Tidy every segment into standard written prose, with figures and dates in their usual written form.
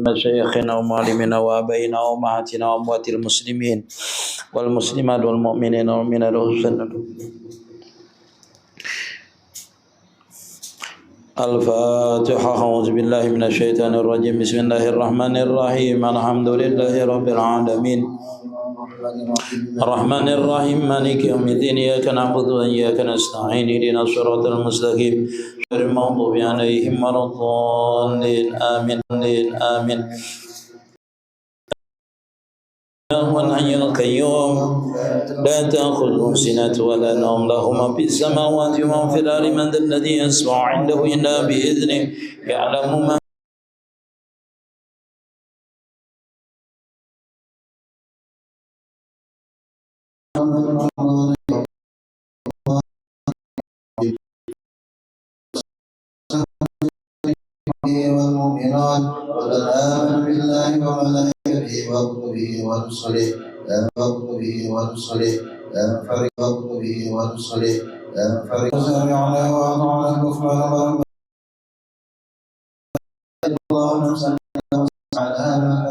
مشايخنا ومعلمنا وآبائنا وأمهاتنا وأموات المسلمين والمسلمات والمؤمنين والمؤمنات والسنة. الفاتحة. أعوذ بالله من الشيطان الرجيم. بسم الله الرحمن الرحيم. الحمد لله رب العالمين الرحمن الرحيم مالك يوم الدين. إياك نعبد وإياك نستعين. اهدنا الصراط المستقيم غير المغضوب عليهم ولا الضالين. آمين آمين. هو الحي القيوم لا تأخذه سنة ولا نوم، له ما في السماوات وما في الأرض. من ذا الذي يشفع عنده إلا بإذنه يعلم ما والمؤمنون والآمن بالله وملائكته وكتبه ورسله لا نفرق به ورسله سمعنا وأطعنا الكفر اللهم صل على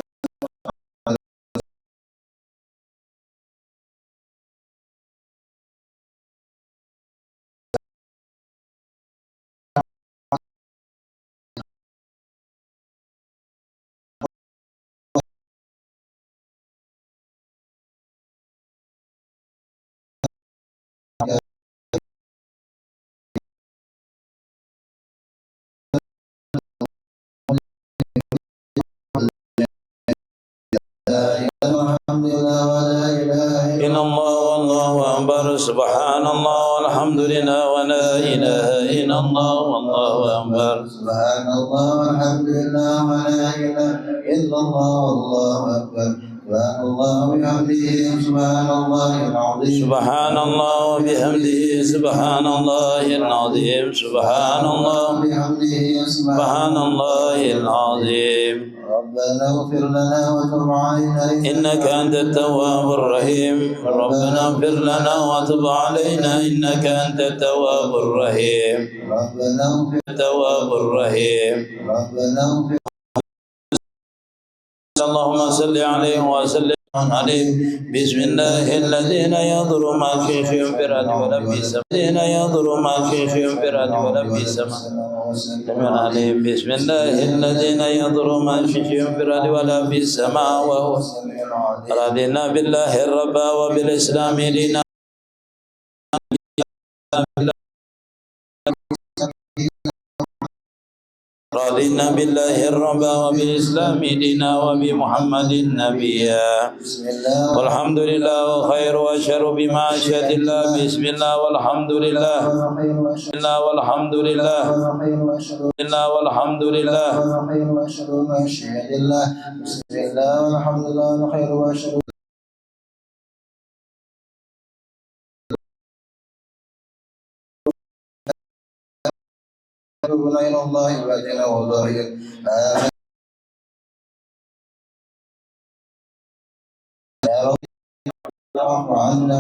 إن الله والله أكبر. سبحان الله والحمد لله ولا إله إلا الله والله أكبر. سبحان الله والحمد لله ولا إله إلا الله والله أكبر. سبحان الله وبحمده سبحان الله العظيم. سبحان الله وبحمده سبحان الله العظيم. سبحان الله وبحمده سبحان الله العظيم. ربنا اغفر لنا وتب علينا إنك أنت التواب الرحيم. ربنا اغفر لنا وتب علينا إنك أنت التواب الرحيم. ربنا اغفر التواب الرحيم. ربنا اغفر. اللهم صل عليه وسلم عليه. بسم الله الذين يضر ما في الأرض ولا في السماء. الذين يضر ما في الأرض ولا في السماء عليه. بسم الله الذين يضر ما في الأرض ولا في السماء وهو رضينا بالله ربا وبالإسلام دينا. رضينا بالله الربا وبالإسلام دينا وبمحمد نبيا. والحمد لله وخير وشر بمعشية الله. بسم الله والحمد لله والحمد لله والحمد لله. بسم الله والحمد لله وخير وشر إلى الله وأجله وظاهر. يا رب اعف عنا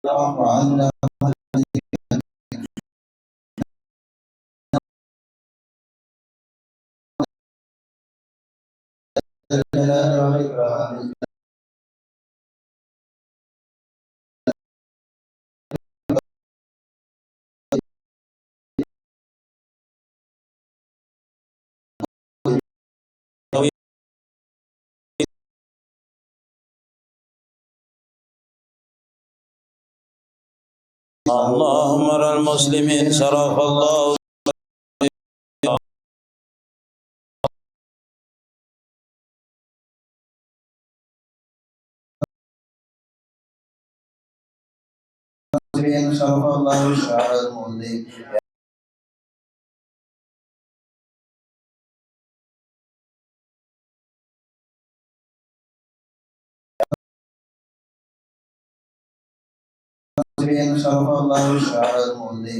واعف عنا الجلال والإكرام. اللهم ارى المسلمين صرف الله صرف الله الشعر المؤذي. صرف الله الشعر المؤذي.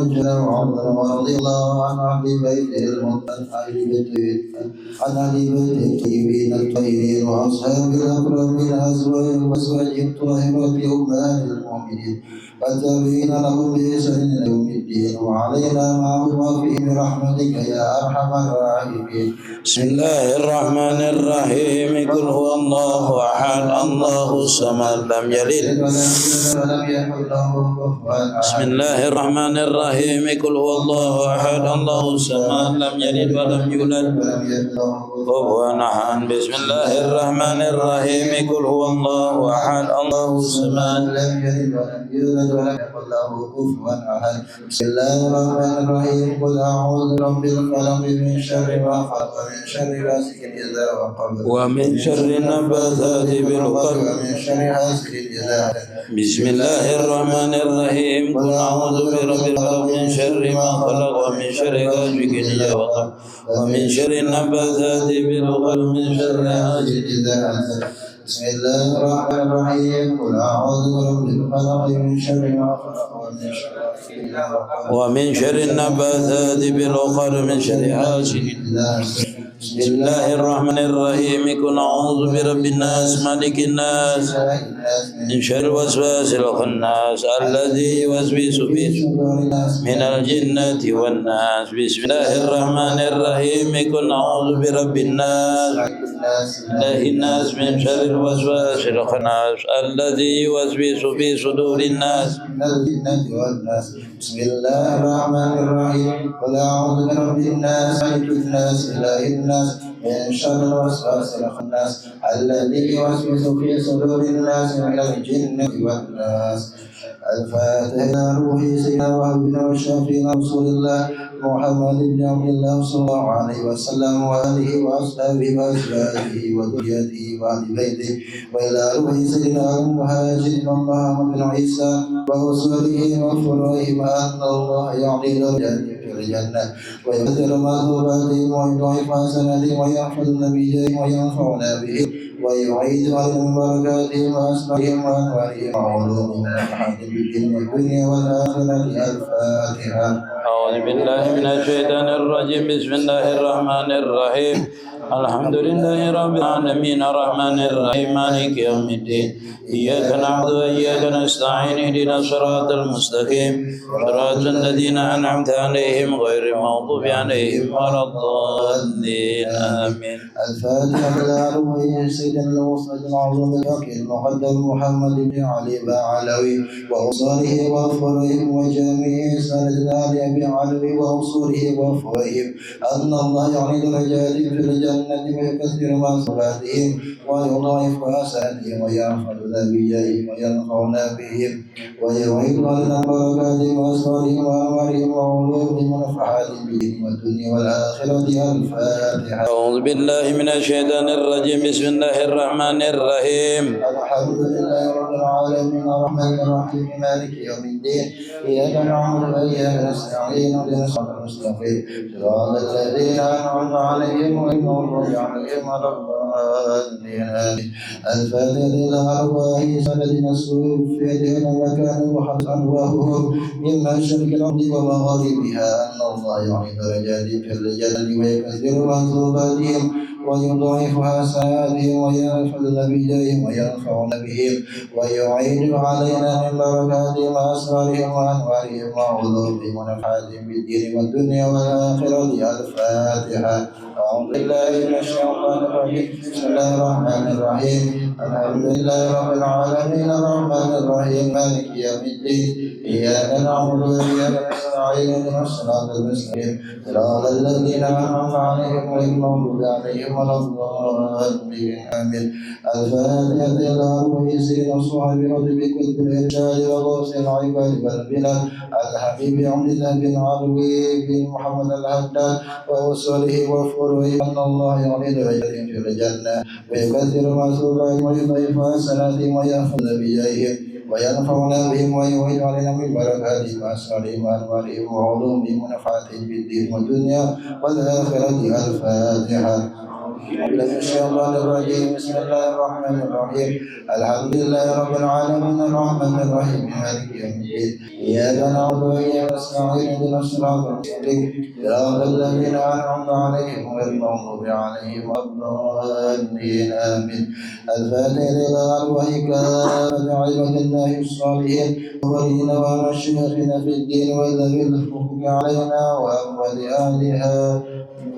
وجل وعظم ورضي الله عن أهل بيته عن أهل بيته الطيبين الطاهرين وأصحاب الأكرمين وأزواجه الطاهرات أمهات المؤمنين والتابعين لهم بإحسان إلى يوم الدين وعلينا معهم وفيهم برحمتك يا أرحم الراحمين. بسم الله الرحمن الرحيم. قل هو الله أحد الله الصمد لم يلد ولم يكن له كفوا أحد. بسم الله الرحمن الرحيم. قل هو الله أحد الله الصمد لم يلد ولم يولد ولم يكن له كفوا أحد. بسم الله الرحمن الرحيم. قل هو الله أحد الله الصمد لم يلد ولم يولد ولم يكن له كفوا أحد. بسم الله الرحمن الرحيم. قل أعوذ برب الفلق من شر ما خلق ومن شر غاسق إذا وقب ومن شر النفاثات بالعقد ومن شر حاسد إذا حسد. بسم الله الرحمن الرحيم. قل أعوذ برب الفلق من شر ما خلق ومن شر غاسق إذا وقب ومن شر النفاثات بالعقد ومن شر حاسد إذا حسد. بسم الله الرحمن الرحيم. قل أعوذ برب الفلق من شر ما خلق ومن شر النفاثات بالعقد ومن شر حاسد إذا حسد. بسم الله الرحمن الرحيم. قل أعوذ برب الناس مالك الناس من شر الوسواس الخناس الذي يوسوس في صدور الناس من الجنة والناس. بسم الله الرحمن الرحيم. قل أعوذ برب الناس إله الناس من شر الوسواس الخناس الذي يوسوس في صدور الناس من الجنة والناس. بسم الله الرحمن الرحيم. قل أعوذ برب الناس مالك الناس إله الناس من شر الوسواس الخناس الذي يوسوس في صدور الناس من الجنة والناس. الفاتحة. روحي سيدنا وحبنا وشافينا رسول الله محمد بن عبد الله صلى الله عليه وسلم وآله وأصحابه وأزواجه وذريته وأهل بيته وإلى روحي سيدنا المهاجر محمد بن عيسى وأصوله وفروعهم أن الله يعلي درجاتهم في الجنة ويكثر مثوباتهم ويضاعف حسناتهم ويحفظ نبيهم وينفعنا بهم ويعيد عليهم بركاتهم وأسرارهم وأنوارهم وعلومهم ونفحات بالدين والدنيا والآخرة. الفاتحة. أعوذ بالله من الشيطان الرجيم. بسم الله الرحمن الرحيم. الحمد لله رب العالمين الرحمن الرحيم مالك يوم الدين إياك نعبد وإياك نستعين اهدنا الصراط المستقيم صراط الذين أنعمت عليهم غير المغضوب عليهم ولا الضالين آمين. الفاتحة. على سيدنا المصطفى العظيم الوكيل المقدم محمد بن علي بعلوي وأوصاله وأفرهم وجميع سند آل أبي علوي وأوصاله وأفرهم أن الله يعلي درجاتهم في الجنة ويكثر منصباتهم ويضاعف حسناتهم ويرفع نبيهم وينفعنا بهم ويعيد علينا بركاتهم وأسرارهم وأنوارهم وعلومهم ونفحاتهم بهم والدنيا والآخرة. الفاتحة. أعوذ بالله من الشيطان الرجيم. بسم الله الرحمن الرحيم. الحمد لله رب العالمين الرحمن الرحيم مالك يوم الدين إياك نعبد وإياك نستعين اهدنا الصراط المستقيم صراط الذين أنعمت عليهم غير المغضوب عليهم ولا الضالين. الفاتحة. إلى أرواح الذين استوفيت وكانوا وحفظ أرواحهم من مشرق الأرض ومغاربها أن الله يعلي درجاتهم في الجنة ويكثر منصوباتهم ويضاعف حسناتهم ويحفظ نبيهم وينفعنا بهم ويعيد علينا من بركاتهم وأسرارهم وأنوارهم وعلومهم ونفحاتهم بالدين والدنيا والآخرة. الفاتحة. أعوذ بالله من الشيطان الرجيم. بسم الله الرحمن الرحيم. الحمد لله رب العالمين الرحمن الرحيم مالك يوم الدين إياك نعبد وإياك نستعين اهدنا الصراط المستقيم صراط الذين أنعمت عليهم غير المغضوب عليهم ولا الضالين. آمين. الفاتحة. إلى روح سيدنا الصحابة بكل الإرشاد وغوث العباد والبلاد الحبيب عبد الله بن علوي بن محمد الهداد وأصوله وفروعه أن الله يعلي درجاتهم في الجنة ويكثر مثوباتهم ويضاعف حسناتهم ويحفظ نبيهم وينفعنا بهم ويعيد علينا من بركاتهم وأسرارهم وأنوارهم وعلومهم ونفعاتهم بالدين والدنيا والآخرة. الفاتحة. من الشيطان الرجيم بسم الله الرحمن الرحيم الحمد لله رب العالمين الرحمن الرحيم مالك يوم الدين إياك نعبد وإياك نستعين اهدنا الصراط المستقيم صراط الذين أنعمت عليهم غير المغضوب عليهم ولا الضالين آمين الفاتحة لله وإكافة عباد الله الصالحين ولينا ومشيخنا في الدين والذين الحقوق علينا وأموال أهلها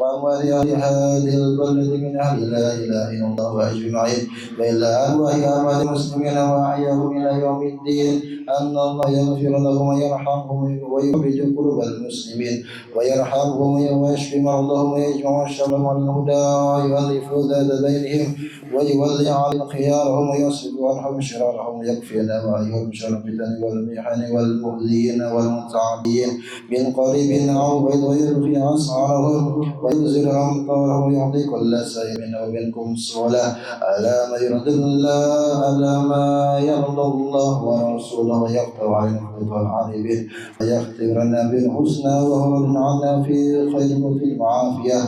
هذه البلد من أهل لا إله إلا الله وأجمعين وإلا أرواح أموات المسلمين وأحياهم إلى يوم الدين أن الله يغفر لهم ويرحمهم ويخرج قلوب المسلمين ويرحمهم ويشفي مرضهم ويجمع شرهم على الهدى ويؤلف ذات بينهم ويولي على خيارهم ويصرف عنهم شرارهم ويكفينا وأيهم شر الفتن والمحن والمؤذين والمتعدين من قريب أو بعيد ويلقي أسعارهم وينزل أمطارهم ويعطي كل سائل ومنكم الصلاة على ما يرضي الله ورسوله ويقطع علينا الخطى العارفين ويختبرنا بالحسنى وهو عنا في خير وفي العافية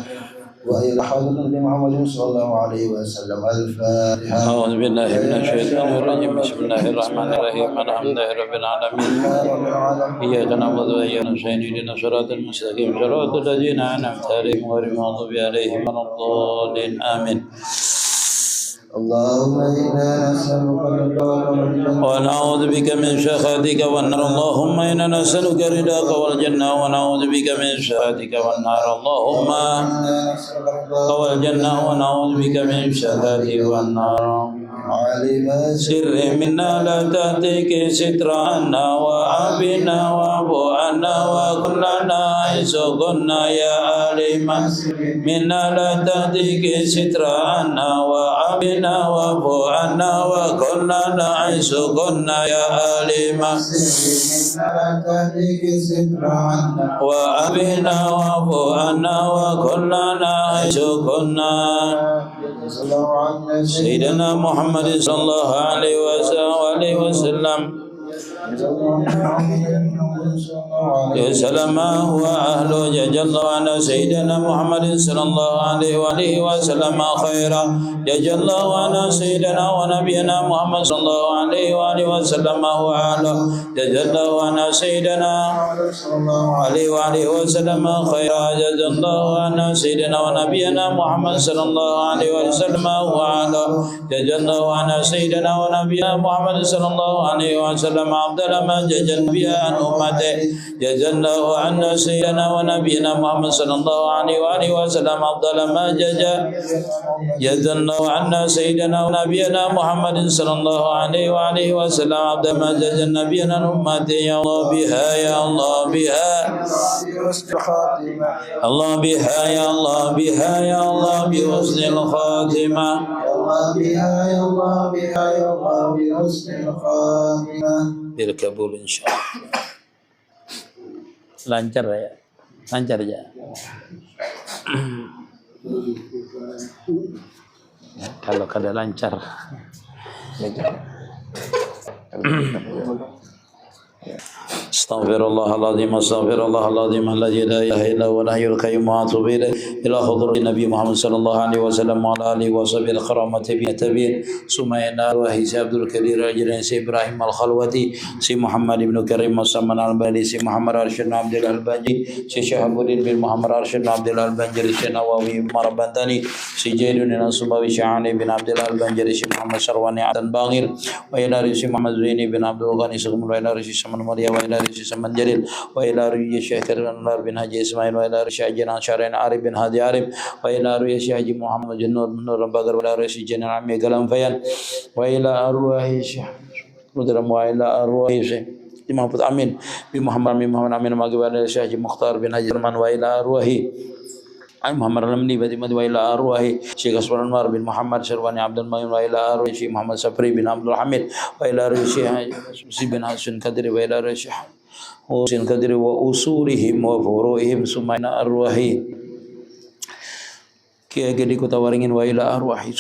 وإلى حضرة محمد صلى الله عليه وسلم الفاتحة. أعوذ بالله من الشيطان الرجيم بسم الله الرحمن الرحيم الحمد لله رب العالمين إياك نعبد وإياك نستعين اهدنا الصراط المستقيم صراط الذين أنعمت عليهم غير المغضوب عليهم ولا الضالين آمين. اللهم إنا نسألك رضاك والجنة ونعوذ بك من سخطك والنار اللهم إنا نسألك رضاك والجنة ونعوذ بك من سخطك والنار اللهم والجنة ونعوذ بك من سخطك والنار سر منا لا تهتك ستر عنا وعافنا واعف عنا وكلنا حيث كنا يا عليم منا لا تهتك ستر عنا وعافنا واعف عنا وكلنا حيث كنا يا عليم وعافنا واعف عنا وكلنا حيث كنا سيدنا محمد صلى الله عليه وسلم يا سلام وأهله جل وعلا سيدنا محمد صلى الله عليه وسلم خيرا جل وعلا سيدنا ونبينا محمد صلى الله عليه وسلم وأهله جل وعلا سيدنا عليه وسلم خيرا جل وعلا سيدنا ونبينا محمد صلى الله عليه وسلم وأهله جل وعلا سيدنا ونبينا محمد صلى الله عليه وسلم أفضل ما جزل بها عن أمته جزا الله عنا سيدنا ونبينا محمد صلى الله عليه وسلم أفضل ما جزا الله عنا سيدنا ونبينا محمد صلى الله عليه وسلم أفضل ما جزا نبينا أمته يا الله بها يا الله بها الله بها يا الله بها يا الله بحسن الخاتمة بها يا الله بها يا الله بحسن الخاتمة بالقبول إن شاء الله. Lancar ya, lancar aja. Kalau kada lancar. استغفر الله العظيم استغفر الله العظيم الذي لا اله الا هو الحي القيوم واتوب الى حضور النبي محمد صلى الله عليه وسلم وعلى اله وصحبه الكرامه تبين ثم الى روحي عبد الكبير الجليل سي ابراهيم الخلوتي سي محمد بن كريم مسمى الباني سي محمد ارشد عبد الباني سي شهاب الدين بن محمد ارشد عبد الباني سي نووي مربنداني سي جيد بن الصباوي شعاني بن عبد الباني سي محمد شرواني عدن باغير والى سي محمد زيني بن عبد الغني سي والى سي سمن مريم والى سمن جليل وإلى رؤية الشيخ الأنوار بن حاج إسماعيل وإلى رؤية جنان شارين عارف بن هادي عارف وإلى رؤية الشيخ محمد جنور بن نور بكر وإلى رؤية جنان عمي قلم فيان وإلى أروح الشيخ مدرم وإلى أروح الشيخ إمام أمين بمحمد أمين ما قبل الشيخ مختار بن حاج رمان وإلى أروح محمد رمني بدي مد وإلى أروح شيخ أسمر أنوار بن محمد شرواني عبد المعين وإلى أروح شيخ محمد سفري بن عبد الحميد وإلى رؤية الشيخ بن حسن كدري وإلى رؤية وسن قدر وأصولهم وفروعهم ثم إلى أرواحي كي أجدي كتوارين وإلى أرواحي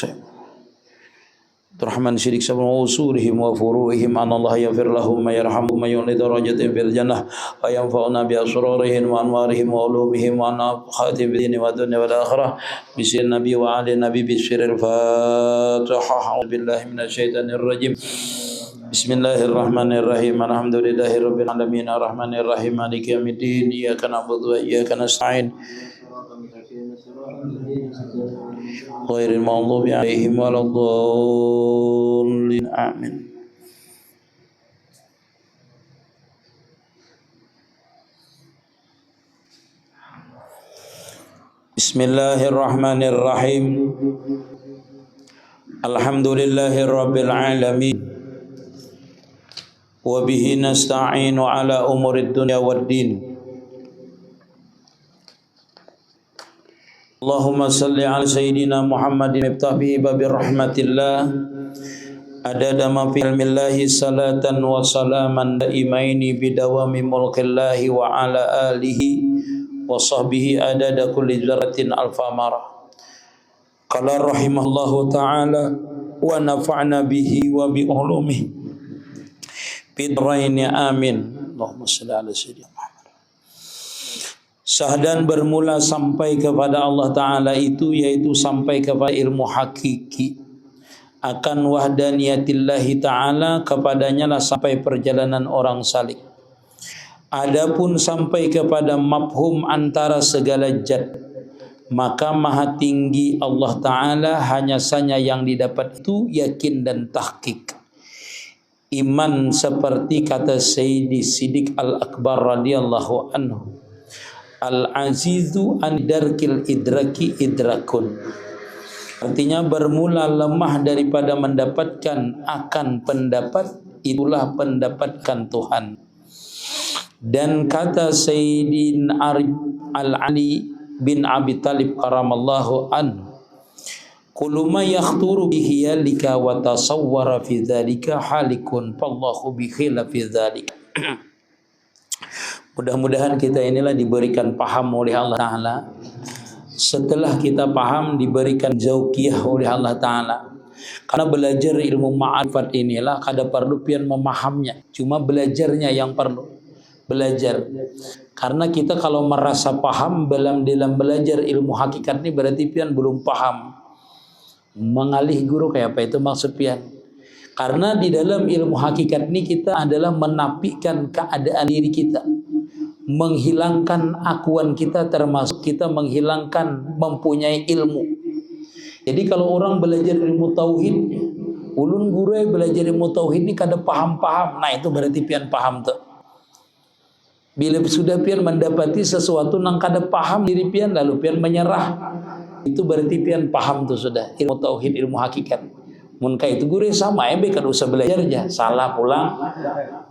Rahman syirik sabun usulihim wa furuhihim anallah yaghfir lahum ma yarhamu ma yulid darajatin fil jannah wa yanfa'una bi asrarihim wa anwarihim wa ulumihim wa nafhatin bid din wa dunya wal akhirah bisir nabi wa ali nabi bisiril fatihah billahi minasyaitonir rajim. Bismillahirrahmanirrahim. Alhamdulillahi rabbil alamin arrahmanir rahim maliki yaumiddin iyyaka na'budu wa iyyaka nasta'in ghairil maghdubi 'alaihim waladdallin amin. Bismillahirrahmanirrahim. Alhamdulillahi rabbil alamin wa bihi nasta'inu ala umurid dunya waddin. Allahumma salli ala sayyidina Muhammadin miftahi babi rahmatillah adada ma fi ilmillahi salatan wa salaman daimaini bidawami mulkillahi wa ala alihi wa sahbihi adada kulli dzarratin alfa marah. Qala rahimahullahu ta'ala wa nafa'na bihi wa bi ulumihi fidraini amin. Allahumma salli ala sayyidina Muhammad. Sahdan bermula sampai kepada Allah Ta'ala itu yaitu sampai kepada ilmu hakiki akan wahdaniyatillahi Ta'ala, kepadanya lah sampai perjalanan orang salik. Adapun sampai kepada mafhum antara segala jad, maka maha tinggi Allah Ta'ala hanya saja yang didapat itu yakin dan tahqiq. Iman seperti kata Sayyidi Siddiq Al-Akbar radhiyallahu anhu, Al-azizu an darkil idraki idrakun. Artinya bermula lemah daripada mendapatkan akan pendapat, itulah pendapatkan Tuhan. Dan kata Sayyidin Al-Ali bin Abi Talib karamallahu anhu, kullu ma yakhturu bihi yalika wa tasawwara fi dzalika halikun fallahu bi khilafi dzalik. Mudah-mudahan kita inilah diberikan paham oleh Allah Ta'ala. Setelah kita paham, diberikan zauqiyah oleh Allah Ta'ala. Karena belajar ilmu ma'rifat inilah kada perlu pian memahamnya, cuma belajarnya yang perlu. Belajar. Karena kita kalau merasa paham dalam belajar ilmu hakikat ini berarti pian belum paham. Mengalih guru kayak apa itu maksud pian? Karena di dalam ilmu hakikat ini kita adalah menafikan keadaan diri kita, menghilangkan akuan kita, termasuk kita menghilangkan mempunyai ilmu. Jadi kalau orang belajar ilmu tauhid, ulun guru belajar ilmu tauhid ini kada paham-paham, nah itu berarti pian paham tuh. Bila sudah pian mendapati sesuatu nang kada paham diri pian lalu pian menyerah, itu berarti pian paham tuh sudah ilmu tauhid, ilmu hakikat. Mun ka itu guru sama kada usah belajar aja, salah pulang.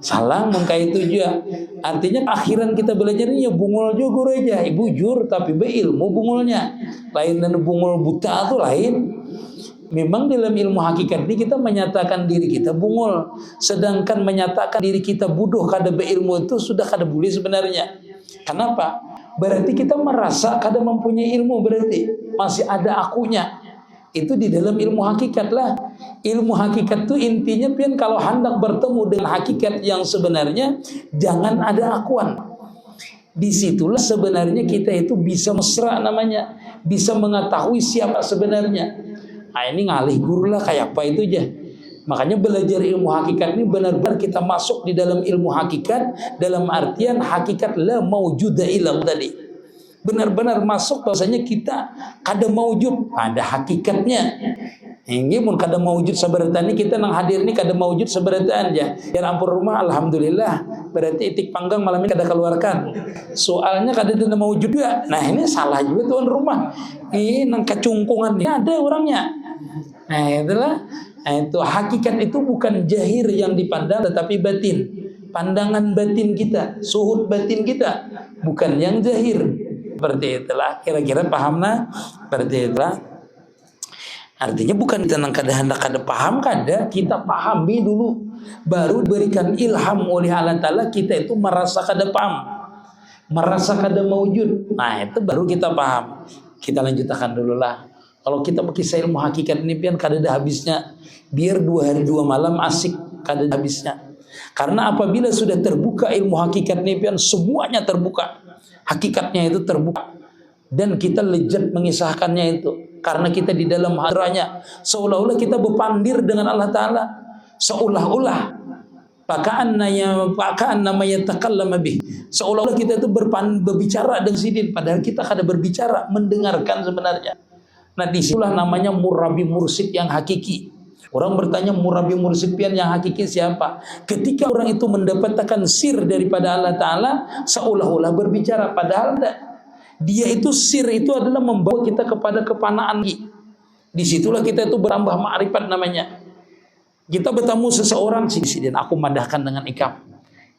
Salah mun ka itu juga. Artinya akhiran kita belajar ini ya bungul juga guru aja, bujur tapi beilmu bungulnya. Lain dan bungul buta itu lain. Memang dalam ilmu hakikat ini kita menyatakan diri kita bungul, sedangkan menyatakan diri kita bodoh kada beilmu itu sudah kada boleh sebenarnya. Kenapa? Berarti kita merasa kada mempunyai ilmu, berarti masih ada akunya. Itu di dalam ilmu hakikat lah. Ilmu hakikat itu intinya pian kalau hendak bertemu dengan hakikat yang sebenarnya jangan ada akuan. Disitulah sebenarnya kita itu bisa mesra namanya, bisa mengetahui siapa sebenarnya. Nah ini ngalih guru lah kayak apa itu aja. Makanya belajar ilmu hakikat ini benar-benar kita masuk di dalam ilmu hakikat dalam artian hakikat la maujuda illallah tadi. Benar-benar masuk bahasanya kita kada maujud, ada hakikatnya. Ini mun kada maujud sabaratan ini kita nang hadir ini kada maujud sabaratan aja. Ya ampun rumah alhamdulillah. Berarti itik panggang malam ini kada keluarkan. Soalnya kada ada maujud juga. Nah ini salah juga tuan rumah. Ini nang kecungkungan ini ada orangnya. Nah itulah. Nah, itu hakikat itu bukan jahir yang dipandang tetapi batin. Pandangan batin kita, suhud batin kita, bukan yang jahir. Seperti itulah, kira-kira paham nah? Seperti itulah. Artinya bukan kita nang kada hendak kada paham, kada kita pahami dulu, baru berikan ilham oleh Allah Ta'ala kita itu merasa kada paham, merasa kada maujud. Nah itu baru kita paham. Kita lanjutkan dulu lah. Kalau kita kisah ilmu hakikat ini pian kada ada habisnya. Biar 2 hari 2 malam asik kada ada habisnya. Karena apabila sudah terbuka ilmu hakikat ini pian semuanya terbuka. Hakikatnya itu terbuka. Dan kita lezat mengisahkannya itu. Karena kita di dalam hadranya. Seolah-olah kita berpandir dengan Allah Ta'ala. Seolah-olah. Seolah-olah kita itu berbicara dengan sidin. Padahal kita kada berbicara. Mendengarkan sebenarnya. Nah disitulah namanya murabi mursyid yang hakiki. Orang bertanya murabi mursyid pian yang hakiki siapa? Ketika orang itu mendapatkan sir daripada Allah Ta'ala, seolah-olah berbicara. Padahal tidak. Dia itu sir itu adalah membawa kita kepada kepanaan. Disitulah kita itu berambah ma'rifat namanya. Kita bertemu seseorang dan aku madahkan dengan ikam.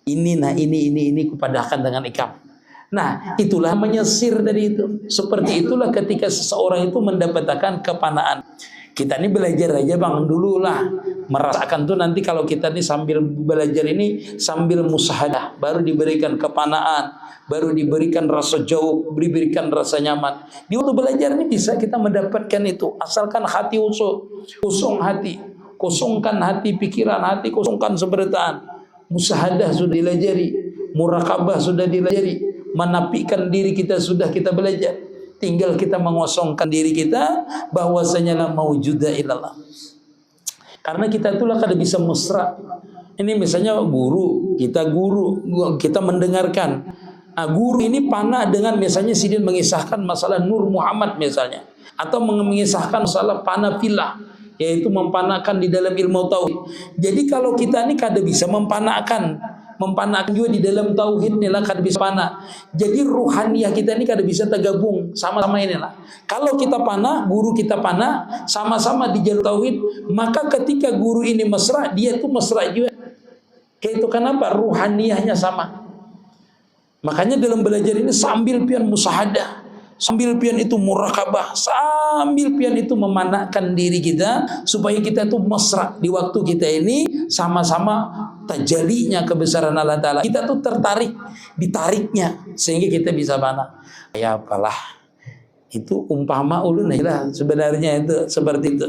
Ini kupadahkan dengan ikam. Nah, itulah namanya sir dari itu. Seperti itulah ketika seseorang itu mendapatkan kepanaan. Kita ini belajar aja bang dulu lah. Merasakan tuh nanti kalau kita ini sambil belajar ini sambil musahadah. Baru diberikan kepanaan. Baru diberikan rasa jauh. Diberikan rasa nyaman. Di waktu belajar ini bisa kita mendapatkan itu. Asalkan hati kosong hati. Kosongkan hati, pikiran hati. Kosongkan seberataan. Musahadah sudah dilajari. Murakabah sudah dilajari. Menapikan diri kita sudah kita belajar. Tinggal kita mengosongkan diri kita bahwasanya la maujuda illallah. Karena kita itulah kada bisa mesra. Ini misalnya guru, kita mendengarkan. Nah, guru ini panah dengan misalnya sidin mengisahkan masalah Nur Muhammad misalnya, atau mengisahkan masalah panah filah, yaitu mempanahkan di dalam ilmu tauhid. Jadi kalau kita ini kada bisa mempanahkan juga di dalam tauhid inilah kada bisa panah. Jadi ruhaniyah kita ini kada bisa tergabung sama-sama inilah. Kalau kita panah, guru kita panah, sama-sama di jalur tauhid, maka ketika guru ini mesra, dia itu mesra juga. Kayak itu kenapa? Ruhaniyahnya sama. Makanya dalam belajar ini sambil pian musahadah, sambil pian itu murakabah, sambil pian itu memanahkan diri kita supaya kita itu mesra di waktu kita ini sama-sama tajalinya kebesaran Allah Ta'ala. Kita tuh tertarik, ditariknya sehingga kita bisa panah. Ya apalah, itu umpama ulun lah sebenarnya itu seperti itu.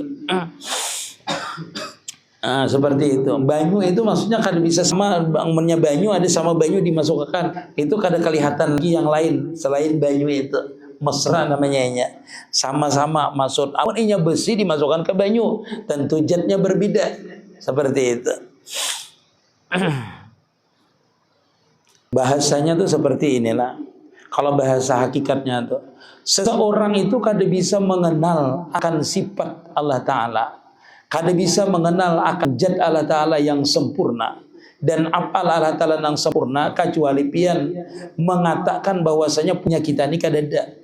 Seperti itu. Banyu itu maksudnya kada bisa sama bangunnya banyu ada sama banyu dimasukkan. Itu kada kelihatan lagi yang lain selain banyu itu. Mesra namanya. Sama-sama maksud. Amun inya besi dimasukkan ke banyu, tentu zatnya berbeda. Seperti itu. Bahasanya tuh seperti inilah. Kalau bahasa hakikatnya tuh, seseorang itu kada bisa mengenal akan sifat Allah Ta'ala. Kada bisa mengenal akan zat Allah Ta'ala yang sempurna dan af'al Allah Ta'ala yang sempurna kecuali pian mengatakan bahwasanya punya kita ini kada ada.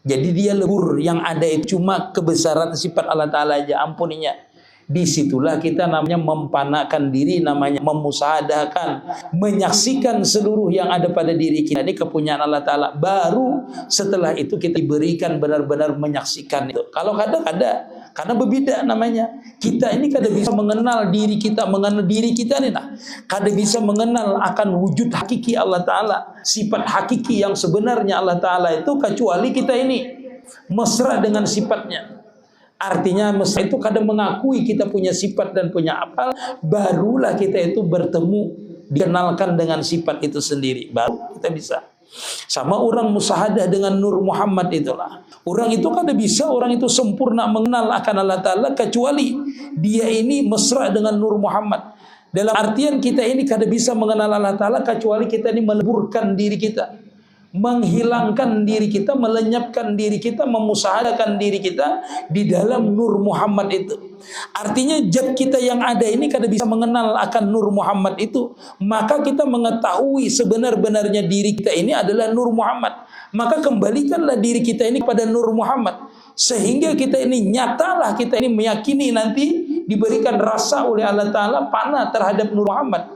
Jadi dia lebur, yang ada itu cuma kebesaran sifat Allah Ta'ala aja, ampuninya. Disitulah kita namanya mempanahkan diri, namanya memusahadahkan, menyaksikan seluruh yang ada pada diri kita ini kepunyaan Allah Ta'ala. Baru setelah itu kita diberikan benar-benar menyaksikan itu. Kalau kada karena berbeda namanya. Kita ini kada bisa mengenal diri kita nih nah. Kada bisa mengenal akan wujud hakiki Allah Ta'ala, sifat hakiki yang sebenarnya Allah Ta'ala itu kecuali kita ini mesra dengan sifatnya. Artinya mesra itu kada mengakui kita punya sifat dan punya apal, barulah kita itu bertemu, dikenalkan dengan sifat itu sendiri, baru kita bisa. Sama orang musahadah dengan Nur Muhammad itulah. Orang itu kada bisa, orang itu sempurna mengenal akan Allah Ta'ala kecuali dia ini mesra dengan Nur Muhammad. Dalam artian kita ini kada bisa mengenal Allah Ta'ala kecuali kita ini meleburkan diri kita, menghilangkan diri kita, melenyapkan diri kita, memusahadakan diri kita di dalam Nur Muhammad itu. Artinya zat kita yang ada ini kada bisa mengenal akan Nur Muhammad itu, maka kita mengetahui sebenar-benarnya diri kita ini adalah Nur Muhammad. Maka kembalikanlah diri kita ini kepada Nur Muhammad, sehingga kita ini nyatalah kita ini meyakini nanti diberikan rasa oleh Allah Ta'ala panah terhadap Nur Muhammad.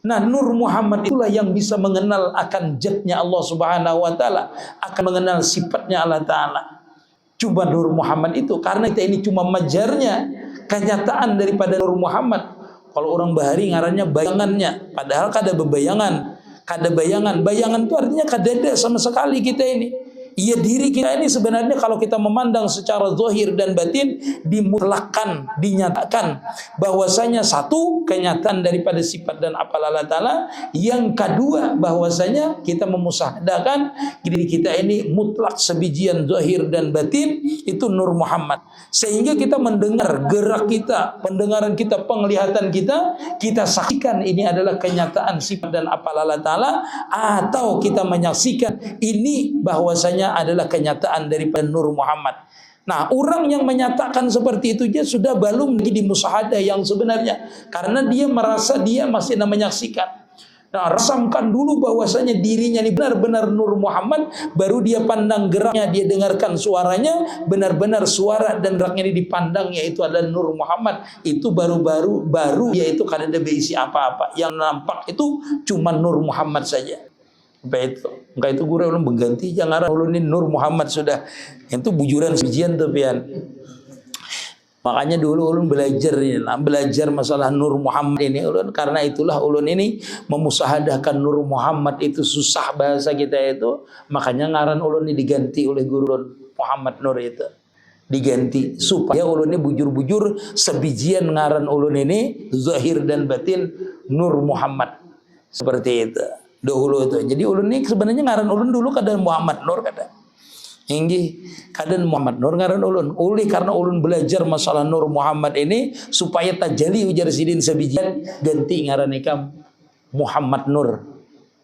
Nah, Nur Muhammad itulah yang bisa mengenal akan zatnya Allah Subhanahu wa Ta'ala, akan mengenal sifatnya Allah Ta'ala. Cuma Nur Muhammad itu, karena kita ini cuma majarnya, kenyataan daripada Nur Muhammad. Kalau orang bahari ngarannya bayangannya, padahal kada bebayangan, kada bayangan. Bayangan itu artinya kada ada sama sekali kita ini. Ya diri kita ini sebenarnya kalau kita memandang secara zahir dan batin dimutlakkan, dinyatakan bahwasanya satu kenyataan daripada sifat dan afal Allah Ta'ala, yang kedua bahwasanya kita memusahadakan diri kita ini mutlak sebijian zahir dan batin itu Nur Muhammad, sehingga kita mendengar gerak kita, pendengaran kita, penglihatan kita, kita saksikan ini adalah kenyataan sifat dan afal Allah Ta'ala, atau kita menyaksikan ini bahwasanya adalah kenyataan daripada Nur Muhammad. Nah, orang yang menyatakan seperti itu dia sudah belum lagi di musyahadah yang sebenarnya, karena dia merasa dia masih menyaksikan. Nah, rasamkan dulu bahwasanya dirinya ini benar-benar Nur Muhammad, baru dia pandang geraknya, dia dengarkan suaranya, benar-benar suara dan geraknya ini dipandang, yaitu adalah Nur Muhammad. Itu baru yaitu kada ada berisi apa-apa, yang nampak itu cuma Nur Muhammad saja. Enggak itu guru ulun berganti jangan ulun ini Nur Muhammad sudah. Itu bujuran sejian tuh pian. Makanya dulu ulun belajar masalah Nur Muhammad ini ulun, karena itulah ulun ini memusahadahkan Nur Muhammad itu susah bahasa kita itu. Makanya ngaran ulun ini diganti oleh guru ulun Muhammad Nur itu. Diganti supaya ulun ini bujur-bujur sebijian ngaran ulun ini zahir dan batin Nur Muhammad. Seperti itu. Dahulu itu. Jadi ulun ini sebenarnya ngaran ulun dulu kada Muhammad Nur kada. Inggi kada Muhammad Nur ngaran ulun. Oleh karena ulun belajar masalah Nur Muhammad ini supaya tajali ujar sidin sebijian, ganti ngaran ikam Muhammad Nur.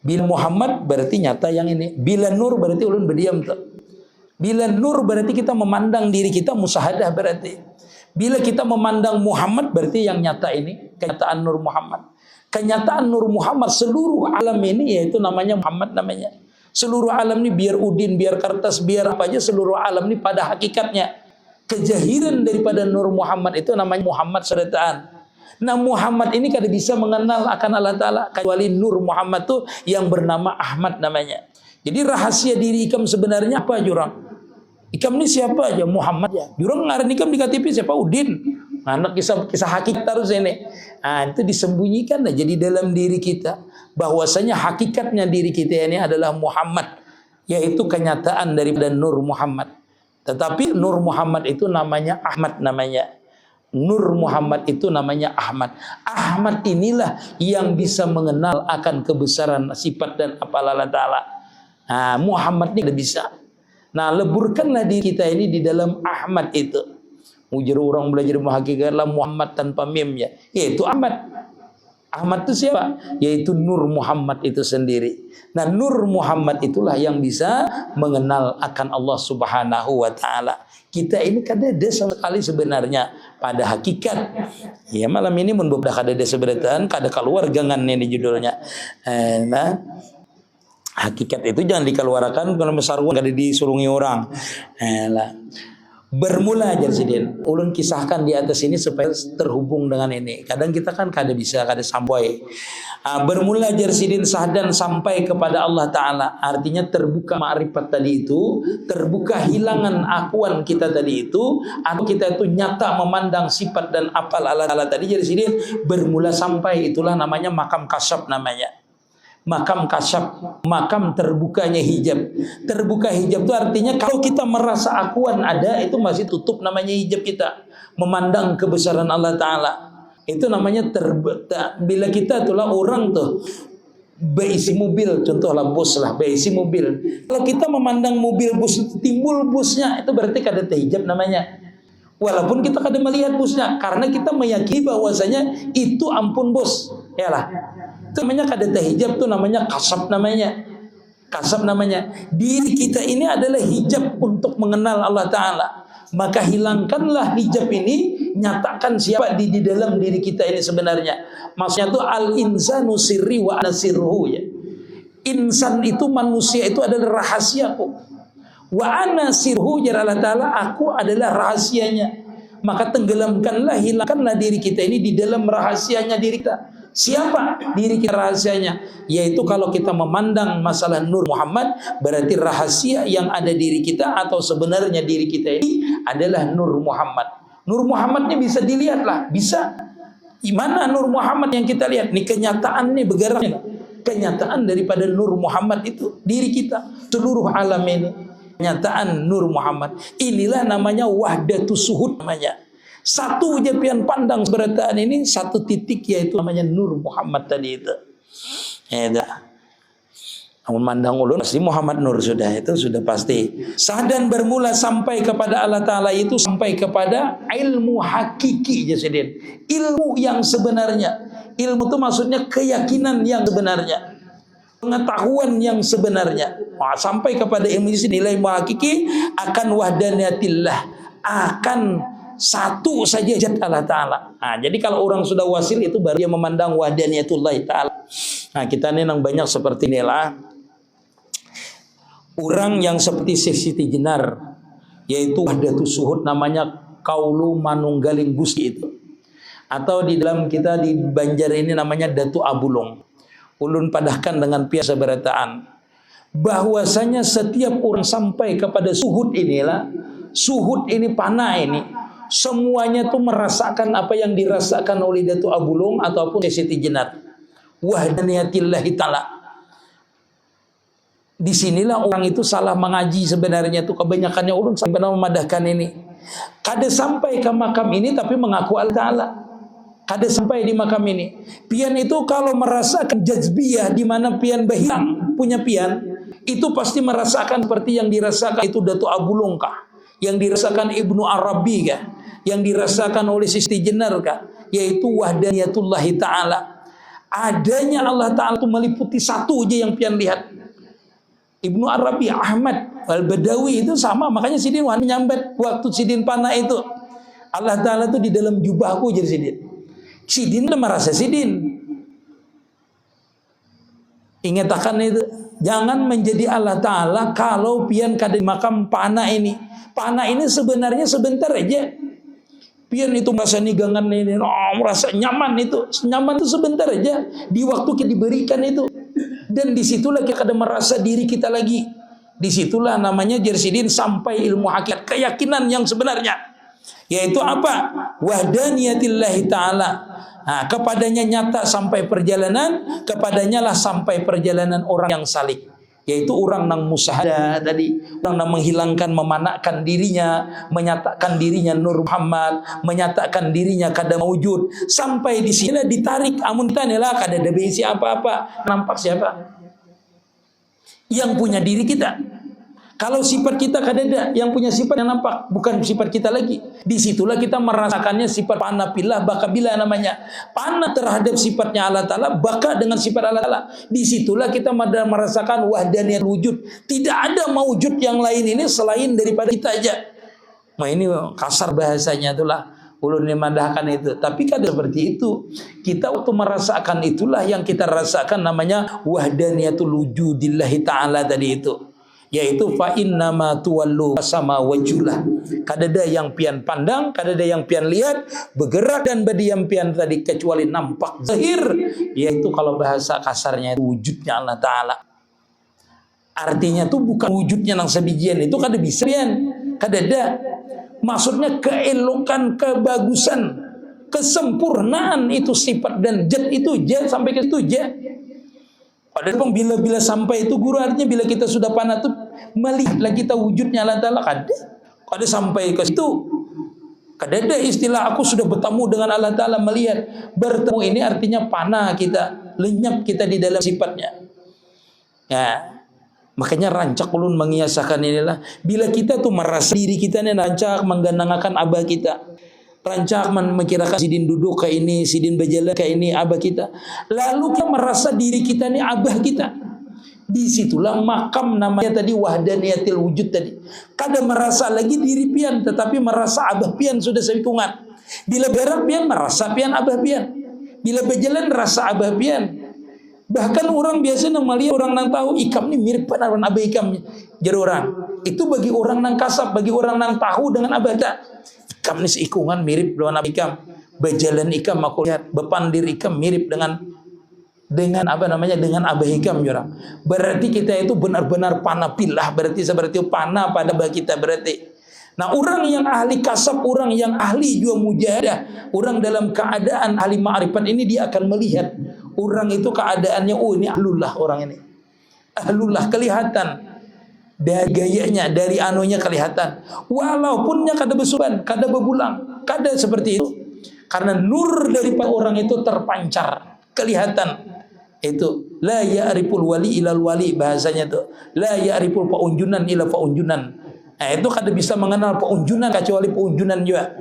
Bila Muhammad berarti nyata yang ini. Bila Nur berarti ulun berdiam tuh. Bila Nur berarti kita memandang diri kita musyahadah berarti. Bila kita memandang Muhammad berarti yang nyata ini kenyataan Nur Muhammad. Kenyataan Nur Muhammad seluruh alam ini yaitu namanya Muhammad namanya. Seluruh alam ini biar udin, biar kertas, biar apa aja, seluruh alam ini pada hakikatnya kejahiran daripada Nur Muhammad itu namanya Muhammad sertaan. Nah Muhammad ini kada bisa mengenal akan Allah Ta'ala kecuali Nur Muhammad tuh yang bernama Ahmad namanya. Jadi rahasia diri ikam sebenarnya apa jurang? Ikam ini siapa aja? Muhammad ya. Jurang ngaran ikam di KTP siapa? Udin. Anak kisah hakikat terus ini. Nah, itu disembunyikan lah. Jadi dalam diri kita bahwasanya hakikatnya diri kita ini adalah Muhammad, yaitu kenyataan daripada Nur Muhammad. Tetapi Nur Muhammad itu namanya Ahmad namanya. Nur Muhammad itu namanya Ahmad. Ahmad inilah yang bisa mengenal akan kebesaran sifat dan afal Allah Ta'ala. Nah, Muhammad ini tidak bisa. Nah, leburkanlah diri kita ini di dalam Ahmad itu. Ujar orang belajar menghakikatlah Muhammad tanpa mim ya. Yaitu Ahmad. Ahmad itu siapa? Yaitu Nur Muhammad itu sendiri. Nah, Nur Muhammad itulah yang bisa mengenal akan Allah Subhanahu wa Ta'ala. Kita ini kada ada sama sekali sebenarnya pada hakikat. Ya malam ini mun bodak kada ada sebenarnya, kada keluar gangan ini judulnya. Nah, hakikat itu jangan dikeluarkan kalau mesarwan kada disurungi orang. Lah. Bermula Jarsidin, ulun kisahkan di atas ini supaya terhubung dengan ini. Kadang kita kan kada bisa, kada sampai. Bermula Jarsidin sahdan sampai kepada Allah Ta'ala. Artinya terbuka ma'rifat tadi itu, terbuka hilangan akuan kita tadi itu, atau kita itu nyata memandang sifat dan afal Allah Ta'ala tadi. Jarsidin bermula sampai, itulah namanya makam kasyaf namanya. Makam kasyaf, makam terbukanya hijab. Terbuka hijab itu artinya kalau kita merasa akuan ada, itu masih tutup namanya hijab kita. Memandang kebesaran Allah Ta'ala. Itu namanya bila kita itulah orang tuh berisi mobil, contohlah bus lah, berisi mobil. Kalau kita memandang mobil bus, timbul busnya, itu berarti kada hijab namanya. Walaupun kita kada melihat busnya, karena kita meyakini bahwasanya itu ampun bus. Yalah. Itu namanya kada hijab, itu namanya kasab namanya. Kasab namanya. Diri kita ini adalah hijab untuk mengenal Allah Ta'ala. Maka hilangkanlah hijab ini, nyatakan siapa di dalam diri kita ini sebenarnya. Maksudnya itu al-insanu sirri wa ana sirruhu ya. Insan itu, manusia itu adalah rahasiaku. Wa ana sirruhu ya Allah Ta'ala, aku adalah rahasianya. Maka tenggelamkanlah, hilangkanlah diri kita ini di dalam rahasianya diri kita. Siapa diri kita rahasianya? Yaitu kalau kita memandang masalah Nur Muhammad, berarti rahasia yang ada diri kita atau sebenarnya diri kita ini adalah Nur Muhammad. Nur Muhammad ini bisa dilihat lah, bisa. Gimana Nur Muhammad yang kita lihat? Ini kenyataan nih begaraknya. Kenyataan daripada Nur Muhammad itu diri kita, seluruh alam ini. nyataan Nur Muhammad. Inilah namanya wahdatus suhud namanya. Satu aja pian pandang seberataan ini, satu titik, yaitu namanya Nur Muhammad tadi itu. Ya, memandang ulun pasti Muhammad Nur, sudah itu sudah pasti. Sahdan bermula sampai kepada Allah Ta'ala itu sampai kepada ilmu hakiki jasidin. Ilmu yang sebenarnya. Ilmu itu maksudnya keyakinan yang sebenarnya, pengetahuan yang sebenarnya. Sampai kepada ilmu itu nilai hakiki akan wahdaniyatillah, akan satu saja zat Allah Ta'ala. Jadi kalau orang sudah wasil itu baru dia memandang wahdaniyatullah Ta'ala. Kita ini yang banyak seperti inilah. Orang yang seperti Syekh Siti Jenar, yaitu wahdatus suhud, namanya kaulu manunggaling gusti itu. Atau di dalam kita di Banjar ini namanya Datu Abulung. Ulun padahkan dengan pihak seberataan bahwasanya setiap orang sampai kepada suhud inilah, suhud ini panah ini, semuanya tuh merasakan apa yang dirasakan oleh Datu Abulung ataupun Siti Jenar. Wahdaniyatillahi ta'ala. Disinilah orang itu salah mengaji sebenarnya tuh, kebanyakannya ulun sampai memadahkan ini. Kada sampai ke makam ini tapi mengaku Allah Ta'ala. Kada sampai di makam ini. Pian itu kalau merasakan jazbiyah, di mana pian berhilang punya pian, itu pasti merasakan seperti yang dirasakan itu Datu Abulung kah? Yang dirasakan Ibnu Arabi kah? Yang dirasakan oleh Siti Jenar kah? Yaitu wahdaniyatullahi ta'ala. Adanya Allah Ta'ala itu meliputi satu aja yang pian lihat. Ibnu Arabi, Ahmad Al-Badawi itu sama, makanya Sidin menyambat waktu Sidin panah itu. Allah Ta'ala itu di dalam jubahku jadi Sidin. Sidin udah merasa Sidin. Ingat akan itu. Jangan menjadi Allah Ta'ala kalau pian kada makam panah ini. Panah ini sebenarnya sebentar aja. Pian itu merasa nigangan ini, merasa nyaman itu. Nyaman itu sebentar aja. Di waktu kita diberikan itu. Dan disitulah kita kada merasa diri kita lagi. Disitulah namanya Jersidin sampai ilmu hakikat, keyakinan yang sebenarnya. Yaitu apa? Wahdaniyatillahi ta'ala. Kepadanya nyata sampai perjalanan, kepadanya lah sampai perjalanan orang yang salik. Yaitu orang yang musahada tadi, orang yang menghilangkan, memanakkan dirinya, menyatakan dirinya Nur Muhammad, menyatakan dirinya kada mawujud. Sampai di sini ditarik, amun tanilah kada ada besi apa-apa. Nampak siapa? Yang punya diri kita. Kalau sifat kita kada ada, yang punya sifat yang nampak bukan sifat kita lagi. Disitulah kita merasakannya sifat panah pillah baka bila namanya. Panah terhadap sifatnya Allah Ta'ala, baka dengan sifat Allah Ta'ala. Disitulah kita merasakan wahdaniyat wujud. Tidak ada mawujud yang lain ini selain daripada kita aja. Ini kasar bahasanya itulah. Ulun memandahkan itu. Tapi kada seperti itu. Kita waktu merasakan itulah yang kita rasakan namanya wahdaniyatul wujudillahi ta'ala tadi itu. Yaitu fa innama tuwallu sama wajulah. Kadada yang pian pandang, kadada yang pian lihat, bergerak dan berdiam pian tadi kecuali nampak zahir. Yaitu kalau bahasa kasarnya wujudnya Allah Ta'ala. Artinya tuh bukan wujudnya nang sebijian itu kada bisa pian. Kadada. Maksudnya keelokan, kebagusan, kesempurnaan itu sifat dan zat itu zat sampai ke situ zat. Padahal bila sampai itu guru artinya bila kita sudah panah tuh melihatlah kita wujudnya Allah Ta'ala kada sampai ke situ. Kada ada istilah aku sudah bertemu dengan Allah Ta'ala melihat. Bertemu ini artinya panah kita, lenyap kita di dalam sifatnya. Ya, makanya rancak ulun mengiasakan inilah. Bila kita tuh merasa diri kita ini rancak mengganangakan abah kita. Rancak memikirkan Sidin duduk kayak ini, Sidin berjalan kayak ini, abah kita. Lalu kita merasa diri kita ini abah kita. Disitulah makam namanya tadi wahdaniyatil wujud tadi. Kada merasa lagi diri pian, tetapi merasa abah pian sudah sehitungan. Bila berak pian, merasa pian abah pian. Bila berjalan, rasa abah pian. Bahkan orang biasanya melihat orang yang tahu ikam ini mirip dengan abah ikamnya. Jadi orang. Itu bagi orang yang kasap, bagi orang yang tahu dengan abah tak. Ikam ni seikungan mirip dengan ikam, berjalan ikam aku lihat, berpandir ikam mirip dengan apa namanya dengan abah ikam orang. Berarti kita itu benar-benar panah pillah, berarti seperti panah pada bagi kita berarti. Nah, orang yang ahli kasab, orang yang ahli juga mujahadah, orang dalam keadaan ahli ma'rifat ini dia akan melihat orang itu keadaannya, oh ini ahlullah orang ini. Ahlullah kelihatan. dari gayanya, dari anunya kelihatan. Walaupunnya kada besuban, kada bebulang, kada seperti itu. Karena nur daripada orang itu terpancar, kelihatan. Itu la ya'riful wali ilal wali, bahasanya tuh. La ya'riful paunjunan ila paunjunan. Nah, itu kada bisa mengenal paunjunan kecuali paunjunan juga.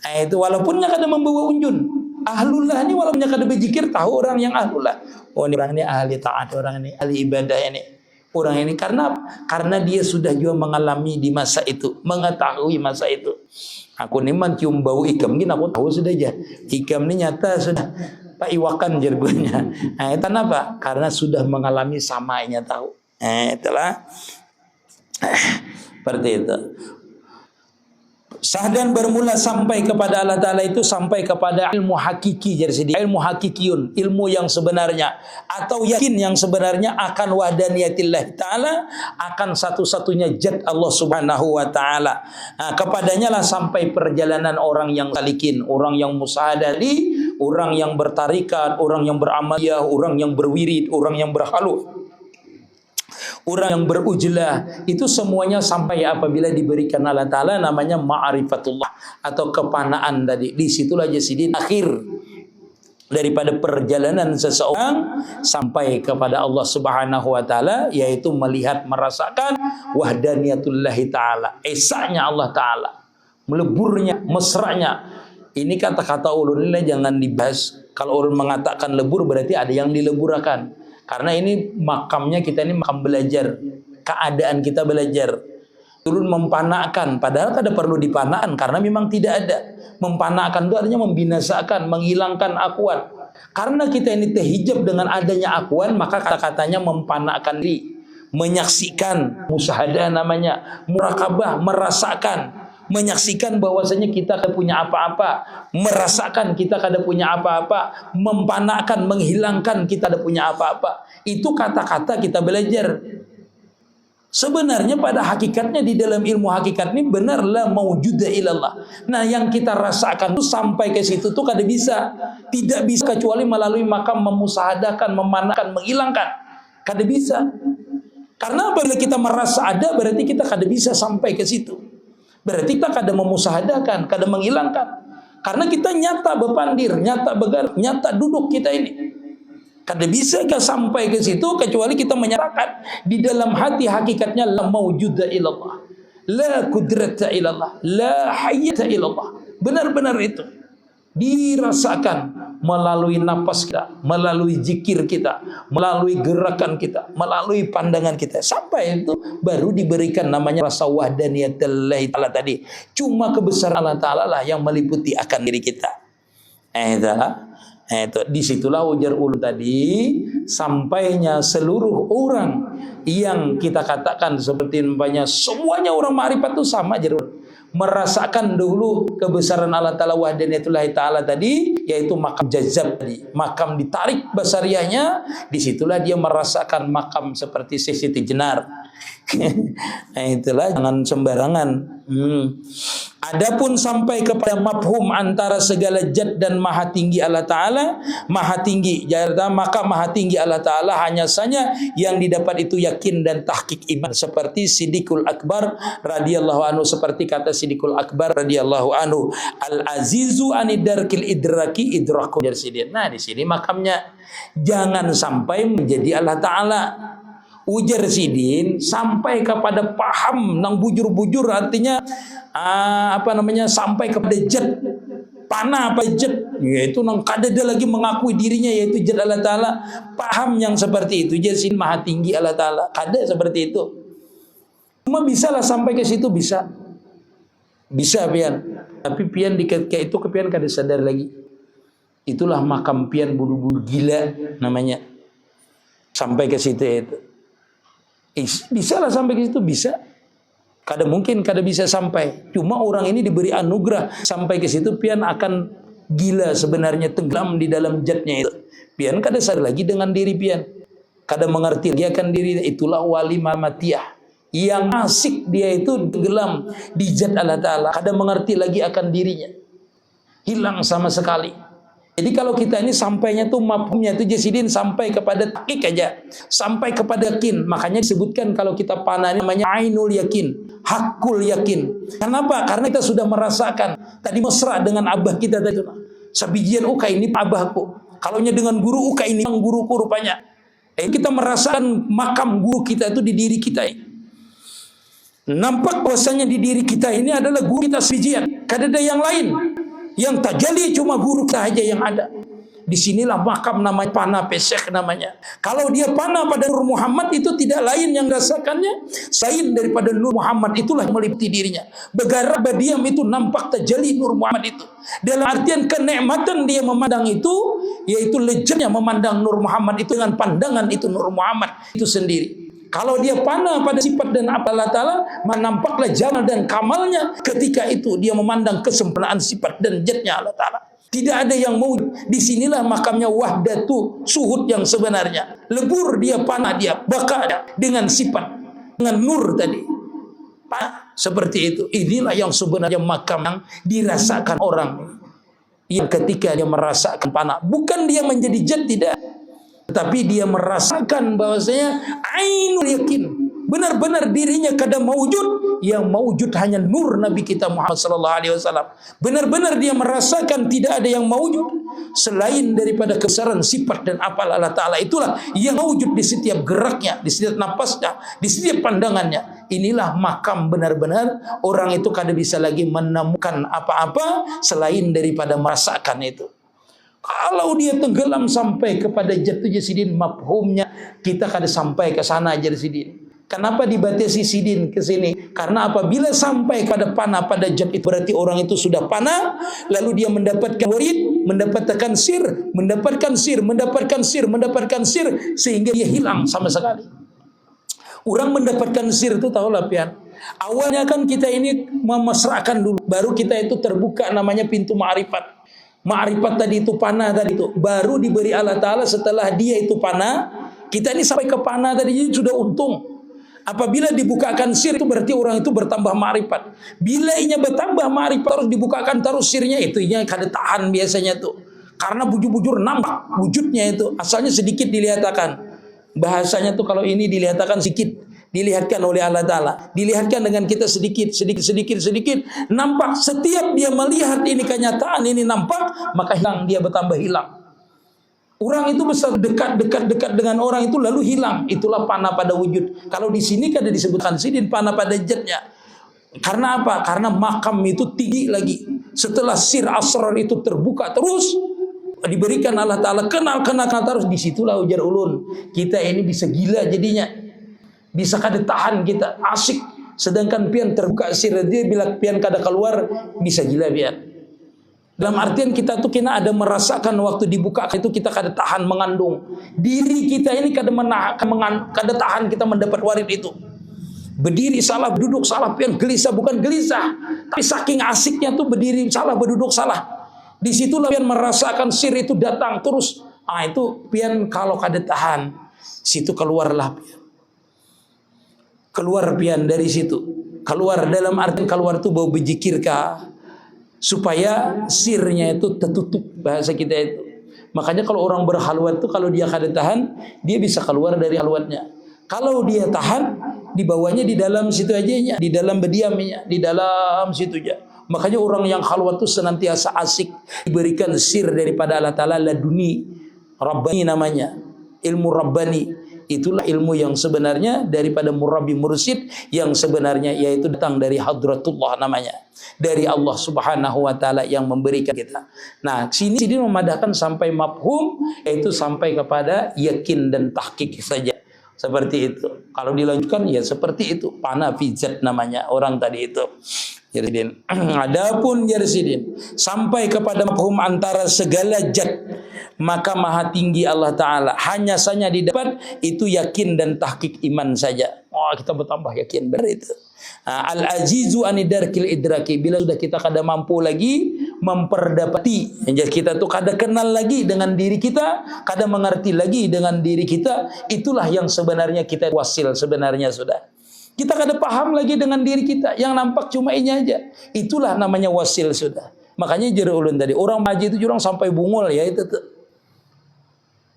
Nah, itu walaupunnya kada membawa unjun. Ahlullah ini walaupunnya kada berzikir, tahu orang yang ahlullah. Oh, ini orang ini ahli taat, orang ini ahli ibadah ini. Orang ini karena dia sudah juga mengalami di masa itu, mengetahui masa itu. Aku ni mencium bau ikam gini, aku tahu sudah aja. Ikam ini nyata sudah Pak Iwakan jergunya. Nah, itu kenapa? Karena sudah mengalami samanya tahu. Itulah seperti itu. Sahdan bermula sampai kepada Allah Ta'ala itu sampai kepada ilmu hakiki. Jadi ilmu hakikiyun, ilmu yang sebenarnya atau yakin yang sebenarnya akan wahdaniyatillah Ta'ala, akan satu-satunya zat Allah Subhanahu wa Ta'ala. Nah, kepadanya lah sampai perjalanan orang yang salikin, orang yang musahadali, orang yang bertarikat, orang yang beramaliyah, orang yang berwirid, orang yang berhalu, orang yang berujlah, itu semuanya sampai apabila diberikan Allah Ta'ala namanya ma'rifatullah atau kepanaan tadi. Disitulah jadi akhir daripada perjalanan seseorang sampai kepada Allah Subhanahu wa Ta'ala, yaitu melihat, merasakan wahdaniyatullahi Ta'ala, esanya Allah Ta'ala, meleburnya, mesranya. Ini kata-kata ulun ini jangan dibahas. Kalau ulun mengatakan lebur berarti ada yang dileburakan. Karena ini makamnya kita ini makam belajar, keadaan kita belajar. Turun mempanakkan, padahal kada perlu dipanakkan karena memang tidak ada. Mempanakkan itu artinya membinasakan, menghilangkan akuan. Karena kita ini terhijab dengan adanya akuan, maka kata-katanya mempanakkan diri, menyaksikan, musyahadah namanya, murakabah, merasakan. Menyaksikan bahwasanya kita kada punya apa-apa, merasakan kita kada punya apa-apa, mempanakkan, menghilangkan kita kada punya apa-apa. Itu kata-kata kita belajar. Sebenarnya pada hakikatnya di dalam ilmu hakikat ini benarlah maujuda ilallah. Nah, yang kita rasakan itu sampai ke situ tuh kada bisa. Tidak bisa kecuali melalui makam memusahadakan, memanakkan, menghilangkan. Kada bisa. Karena apabila kita merasa ada berarti kita kada bisa sampai ke situ. Berarti kita kada memusahadakan, kada menghilangkan. Karena kita nyata bepandir, nyata begar, nyata duduk kita ini. Kada bisa sampai ke situ kecuali kita menyatakan di dalam hati hakikatnya la maujuda ilallah, la kudrata ilallah, la hayyata ilallah. Benar-benar itu dirasakan melalui napas kita, melalui zikir kita, melalui gerakan kita, melalui pandangan kita. Sampai itu baru diberikan namanya rasa wahdaniyatillah Ta'ala tadi. Cuma kebesaran Allah Ta'ala lah yang meliputi akan diri kita. Itu disitulah ujar ulu tadi sampainya seluruh orang yang kita katakan seperti umpamanya semuanya orang ma'rifat itu sama aja, merasakan dulu kebesaran Allah Ta'ala wahdaniyatullah Ta'ala tadi, yaitu makam jazab tadi, makam ditarik basariahnya. Disitulah dia merasakan makam seperti Siti Jenar. Nah, itulah jangan sembarangan. Adapun sampai kepada mafhum antara segala zat dan maha tinggi Allah Ta'ala, maha tinggi, maka maha tinggi Allah Ta'ala hanya saja yang didapat itu yakin dan tahqiq iman. Seperti Siddiqul Akbar radhiyallahu anhu, seperti kata Siddiqul Akbar radhiyallahu anhu, al-azizu anidarkil idraki idraku jarsidin. Nah, di sini makamnya jangan sampai menjadi Allah Ta'ala. Ujar Sidin sampai kepada paham nang bujur-bujur, artinya sampai kepada jad panah apa jad, yaitu nang kada ada lagi mengakui dirinya yaitu jad Allah Ta'ala. Paham yang seperti itu jadi Sidin maha tinggi Allah Ta'ala, kada seperti itu. Cuma bisa lah sampai ke situ, bisa pian, tapi pian di kayak itu kepian kada sadar lagi. Itulah makam pian buru-buru gila namanya, sampai ke situ itu. Bisa lah sampai ke situ, bisa. Kada mungkin kada bisa sampai. Cuma orang ini diberi anugerah sampai ke situ, pian akan gila sebenarnya, tenggelam di dalam jatnya itu. Pian kada sadar lagi dengan diri pian, kada mengerti lagi akan diri. Itulah wali mamatiyah, yang asik dia itu tenggelam di jat Allah Ta'ala, kada mengerti lagi akan dirinya, hilang sama sekali. Jadi kalau kita ini sampainya tuh mafhumnya itu jasidin sampai kepada tahqiq aja, sampai kepada yakin. Makanya disebutkan kalau kita panah ini namanya ainul yakin, hakul yakin. Kenapa? Karena kita sudah merasakan tadi mesra dengan abah kita tadi. Sabijian uka ini abahku. Kalaunya dengan guru uka ini guruku rupanya. Kita merasakan makam guru kita itu di diri kita ini. Nampak bahwasanya di diri kita ini adalah guru kita sabijian. Kada ada yang lain. Yang tajalli cuma guru kita aja yang ada. Disinilah makam namanya panah pesek namanya. Kalau dia panah pada Nur Muhammad itu tidak lain yang rasakannya selain daripada Nur Muhammad, itulah yang meliputi dirinya. Bergarap berdiam itu nampak tajalli Nur Muhammad itu. Dalam artian kenikmatan dia memandang itu, yaitu lejennya memandang Nur Muhammad itu dengan pandangan itu Nur Muhammad itu sendiri. Kalau dia panah pada sifat dan Allah Ta'ala, menampaklah jamal dan kamalnya ketika itu dia memandang kesempurnaan sifat dan zatnya Allah Ta'ala. Tidak ada yang mau. Disinilah makamnya wahdatu suhud yang sebenarnya. Lebur dia, panah dia, baka dia dengan sifat, dengan nur tadi. Seperti itu. Inilah yang sebenarnya makam yang dirasakan orang. Yang ketika dia merasakan panah. Bukan dia menjadi jat, tidak. Tapi dia merasakan bahwasanya ainul yakin, benar-benar dirinya kada maujud, yang maujud hanya nur Nabi kita Muhammad sallallahu alaihi wasallam. Benar-benar dia merasakan tidak ada yang maujud selain daripada kebesaran sifat dan apa Allah Ta'ala. Itulah yang maujud di setiap geraknya, di setiap napasnya, di setiap pandangannya. Inilah makam benar-benar orang itu kada bisa lagi menemukan apa-apa selain daripada merasakan itu. Kalau dia tenggelam sampai kepada jatuh jasidin, mafhumnya kita kada sampai ke sana jasidin. Kenapa dibatasi sidin ke sini? Karena apabila sampai pada panah pada jat itu berarti orang itu sudah panah, lalu dia mendapatkan warid, mendapatkan sir, mendapatkan sir sehingga dia hilang sama sekali. Orang mendapatkan sir itu tahu lah pian. Awalnya kan kita ini memasrahkan dulu, baru kita itu terbuka namanya pintu ma'rifat. Ma'rifat tadi itu panah tadi itu baru diberi Allah Ta'ala. Setelah dia itu panah, kita ini sampai ke panah tadi sudah untung. Apabila dibukakan sir itu berarti orang itu bertambah ma'rifat. Bila inya bertambah ma'rifat terus dibukakan terus sirnya, itu inya kada tahan biasanya tuh. Karena bujur-bujur nampak wujudnya itu. Asalnya sedikit dilihatkan. Bahasanya tuh kalau ini dilihatkan sedikit, dilihatkan oleh Allah Ta'ala, dilihatkan dengan kita sedikit, nampak. Setiap dia melihat ini kenyataan, ini nampak, maka hilang, dia bertambah hilang. Orang itu besar dekat dengan orang itu lalu hilang. Itulah panah pada wujud. Kalau di sini kada disebutkan sidin panah pada jatnya. Karena apa? Karena makam itu tinggi lagi. Setelah sir asrar itu terbuka terus, diberikan Allah Ta'ala kenal terus, disitulah ujar ulun. Kita ini bisa gila jadinya. Bisa kada tahan kita, asik. Sedangkan pian terbuka sir dia, bila pian kada keluar, bisa gila pian. Dalam artian kita tuh kena ada merasakan waktu dibuka itu kita kada tahan mengandung. Diri kita ini kada tahan kita mendapat warid itu. Berdiri salah, berduduk salah, pian gelisah, bukan gelisah. Tapi saking asiknya tuh berdiri salah, berduduk salah. Disitulah pian merasakan sir itu datang terus. Itu pian kalau kada tahan, situ keluarlah pian. Keluar pian dari situ. Keluar dalam arti keluar itu bau berzikirkah, supaya sirnya itu tertutup, bahasa kita itu. Makanya kalau orang berhalwat itu kalau dia kada tahan, dia bisa keluar dari halwatnya. Kalau dia tahan, dibawanya di dalam situ aja, di dalam berdiamnya, di dalam situ aja. Makanya orang yang halwat itu senantiasa asik diberikan sir daripada Allah Ta'ala, laduni, Rabbani namanya, ilmu Rabbani. Itulah ilmu yang sebenarnya daripada murabbi mursyid yang sebenarnya, yaitu datang dari hadratullah namanya, dari Allah Subhanahu wa Ta'ala yang memberikan kita. Nah, sini memadahkan sampai mafhum, yaitu sampai kepada yakin dan tahqiq saja. Seperti itu. Kalau dilanjutkan ya seperti itu. Panah fizat namanya orang tadi itu. Jaridin. Adapun Jaridin sampai kepada mafhum antara segala jat, maka maha tinggi Allah Ta'ala. Hanya saja didapat itu yakin dan tahqiq iman saja. Kita bertambah yakin benar itu. Al-ajizu anidarkil idraki. Bila sudah kita kada mampu lagi memperdapati, kita tuh kada kenal lagi dengan diri kita, kada mengerti lagi dengan diri kita, itulah yang sebenarnya kita wasil sebenarnya sudah. Kita kada paham lagi dengan diri kita, yang nampak cuma ini aja. Itulah namanya wasil sudah. Makanya jere ulun tadi, orang haji itu jurang sampai bungul ya itu tuh.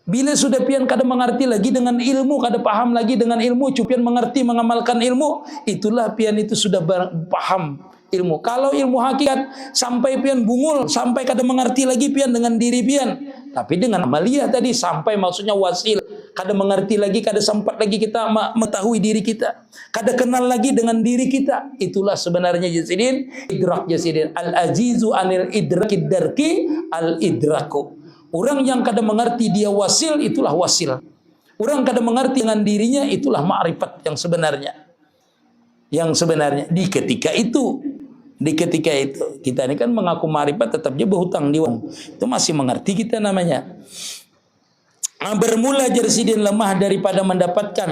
Bila sudah pian kada mengerti lagi dengan ilmu, kada paham lagi dengan ilmu, cupian mengerti mengamalkan ilmu, itulah pian itu sudah paham ilmu. Kalau ilmu hakikat sampai pian bungul, sampai kada mengerti lagi pian dengan diri pian. Tapi dengan amalia tadi sampai maksudnya wasil, kada mengerti lagi, kada sempat lagi kita mengetahui diri kita, kada kenal lagi dengan diri kita. Itulah sebenarnya jasidin, idrak jasidin. Al-azizu anil idrakid darki al-idraku. Orang yang kada mengerti dia wasil, itulah wasil. Orang kada mengerti dengan dirinya, itulah ma'rifat yang sebenarnya. Yang sebenarnya di ketika itu, kita ini kan mengaku ma'rifat, tetapnya berhutang di wong. Itu masih mengerti kita namanya. Bermula jersidin lemah daripada mendapatkan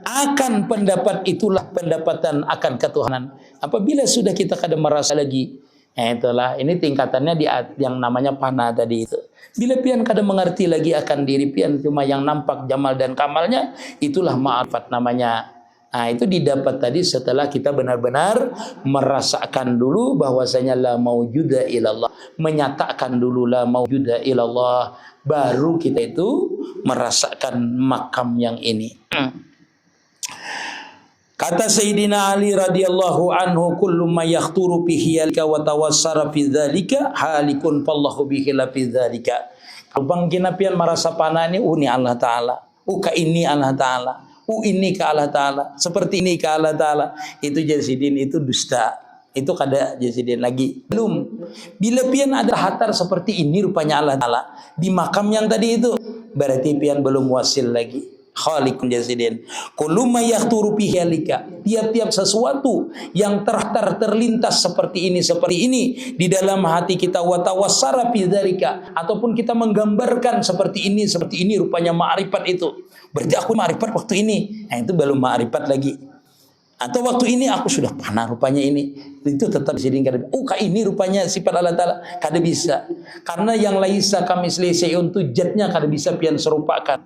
akan pendapat, itulah pendapatan akan ketuhanan. Apabila sudah kita kada merasa lagi, itulah ini tingkatannya di yang namanya pana tadi itu. Bila pian kada mengerti lagi akan diri pian, cuma yang nampak jamal dan kamalnya, itulah ma'rifat namanya. Nah, itu didapat tadi setelah kita benar-benar merasakan dulu bahwasanya la maujuda ilallah, menyatakan dulu la maujuda ilallah, baru kita itu merasakan makam yang ini. Kata Sayyidina Ali radhiyallahu anhu, kullu ma yakhturu bihi alika wa tawassara fi dzalika halikun fallahu bihi la fi dzalika. Bang kinapian merasa pana ini ni Allah taala, ka ini Allah taala, ini ke Allah taala, seperti ini ke Allah taala. Itu jasidin, itu dusta. Itu kada jasidin lagi. Belum. Bila pian ada hatar seperti ini rupanya Allah taala di makam yang tadi itu, berarti pian belum wasil lagi. Khaliqun jasidin. Kullu ma yakhturu bihi alika. Tiap-tiap sesuatu yang terlintas seperti ini di dalam hati kita, wa tawassara fi dzalika, ataupun kita menggambarkan seperti ini rupanya ma'rifat itu. Berarti aku ma'rifat waktu ini. Nah, itu belum ma'rifat lagi. Atau waktu ini aku sudah panah rupanya ini. Itu tetap jasidin kada. Ini rupanya sifat Allah taala, kada bisa. Karena yang laisa kamisli syai'un tu jatnya kada bisa pian serupakan.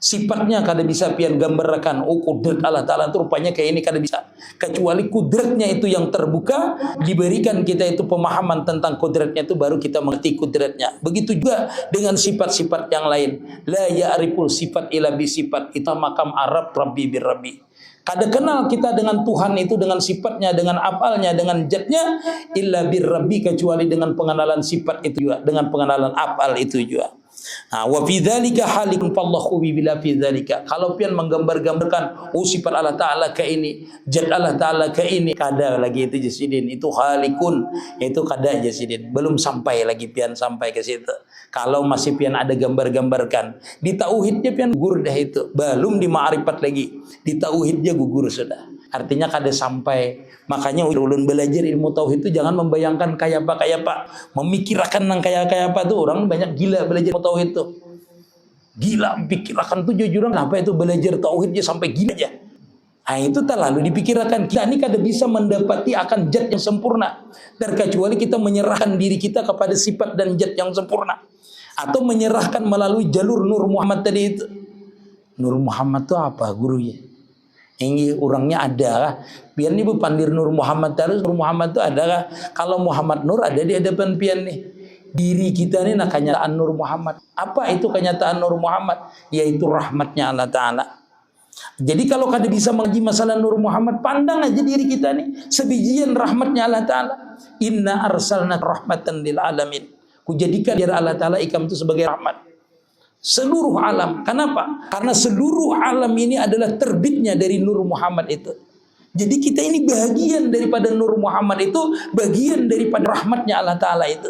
Sifatnya kada bisa pian gambarkan. Kudrat Allah taala itu rupanya kayak ini, kada bisa. Kecuali kudratnya itu yang terbuka, diberikan kita itu pemahaman tentang kudratnya, itu baru kita mengerti kudratnya. Begitu juga dengan sifat-sifat yang lain. La ya'riful sifat illa bi sifat. Itu makam Arab Rabbi bir Rabbi. Kada kenal kita dengan Tuhan itu, dengan sifatnya, dengan afalnya, dengan zatnya, illa bir Rabbi, kecuali dengan pengenalan sifat itu juga, dengan pengenalan afal itu juga. Nah, wa fi dzalika halikun fallahu bila fi dzalika. Kalau pian menggambar-gambarkan sifat Allah taala ke ini, zat Allah taala ke ini, kada lagi itu jasidin, itu halikun, itu kada jasidin. Belum sampai lagi pian sampai ke situ. Kalau masih pian ada gambar-gambarkan, di tauhidnya pian gugur dah itu. Belum di ma'rifat lagi. Di tauhidnya gugur sudah. Artinya kada sampai. Makanya ulun belajar ilmu tauhid itu jangan membayangkan kayak apa, memikirkan nang kayak apa tuh. Orang banyak gila belajar ilmu tauhid tuh. Gila pikirkan tuh jujuran apa itu belajar tauhidnya sampai gila aja. Nah, itu terlalu dipikirkan. Kita ini kada bisa mendapati akan zat yang sempurna, terkecuali kita menyerahkan diri kita kepada sifat dan zat yang sempurna, atau menyerahkan melalui jalur Nur Muhammad tadi itu. Nur Muhammad itu apa gurunya? Ini orangnya ada kah? Pian ni pandir Nur Muhammad terus. Nur Muhammad itu ada kah? Kalau Muhammad Nur ada di hadapan pian nih. Diri kita ni nak kenyataan Nur Muhammad. Apa itu kenyataan Nur Muhammad? Yaitu rahmatnya Allah Ta'ala. Jadi kalau kada bisa mengaji masalah Nur Muhammad, pandang aja diri kita nih. Sebijian rahmatnya Allah Ta'ala. Inna arsalna rahmatan lil alamin. Kujadikan dia Allah Ta'ala ikam itu sebagai rahmat. Seluruh alam. Kenapa? Karena seluruh alam ini adalah terbitnya dari Nur Muhammad itu. Jadi kita ini bagian daripada Nur Muhammad itu, bagian daripada rahmatnya Allah Ta'ala itu.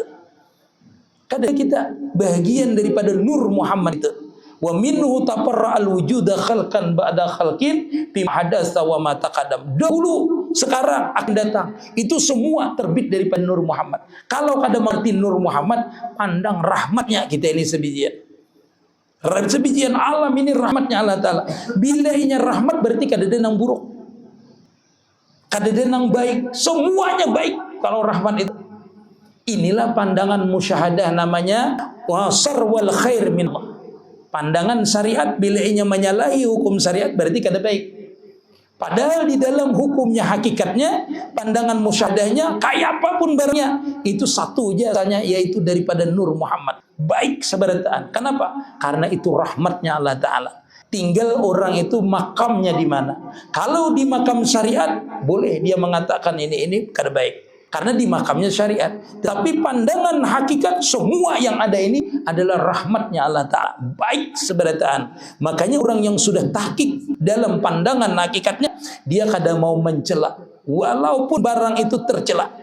Kadang kita bagian daripada Nur Muhammad itu. Wa minhu taparra'al wujuda khalqan ba'da khalqin fi hadasa wa ma taqaddam. Dahulu, sekarang akan datang. Itu semua terbit daripada Nur Muhammad. Kalau kada mengerti Nur Muhammad, pandang rahmatnya kita ini sebijian. Sebijian alam ini rahmatnya Allah Ta'ala. Bila inya rahmat berarti kada ada yang buruk, kada ada yang baik. Semuanya baik kalau rahmat itu. Inilah pandangan musyahadah namanya wasar wal khair min Allah. Pandangan syariat bila inya menyalahi hukum syariat berarti kada baik. Padahal di dalam hukumnya, hakikatnya, pandangan musyahadahnya, kayak apapun barangnya, itu satu jasanya, yaitu daripada Nur Muhammad. Baik seberataan. Kenapa? Karena itu rahmatnya Allah Ta'ala. Tinggal orang itu makamnya di mana. Kalau di makam syariat, boleh dia mengatakan ini kada baik. Karena di makamnya syariat. Tapi pandangan hakikat semua yang ada ini adalah rahmatnya Allah Ta'ala. Baik seberataan. Makanya orang yang sudah tahqiq dalam pandangan hakikatnya, dia kadang mau mencela. Walaupun barang itu tercela.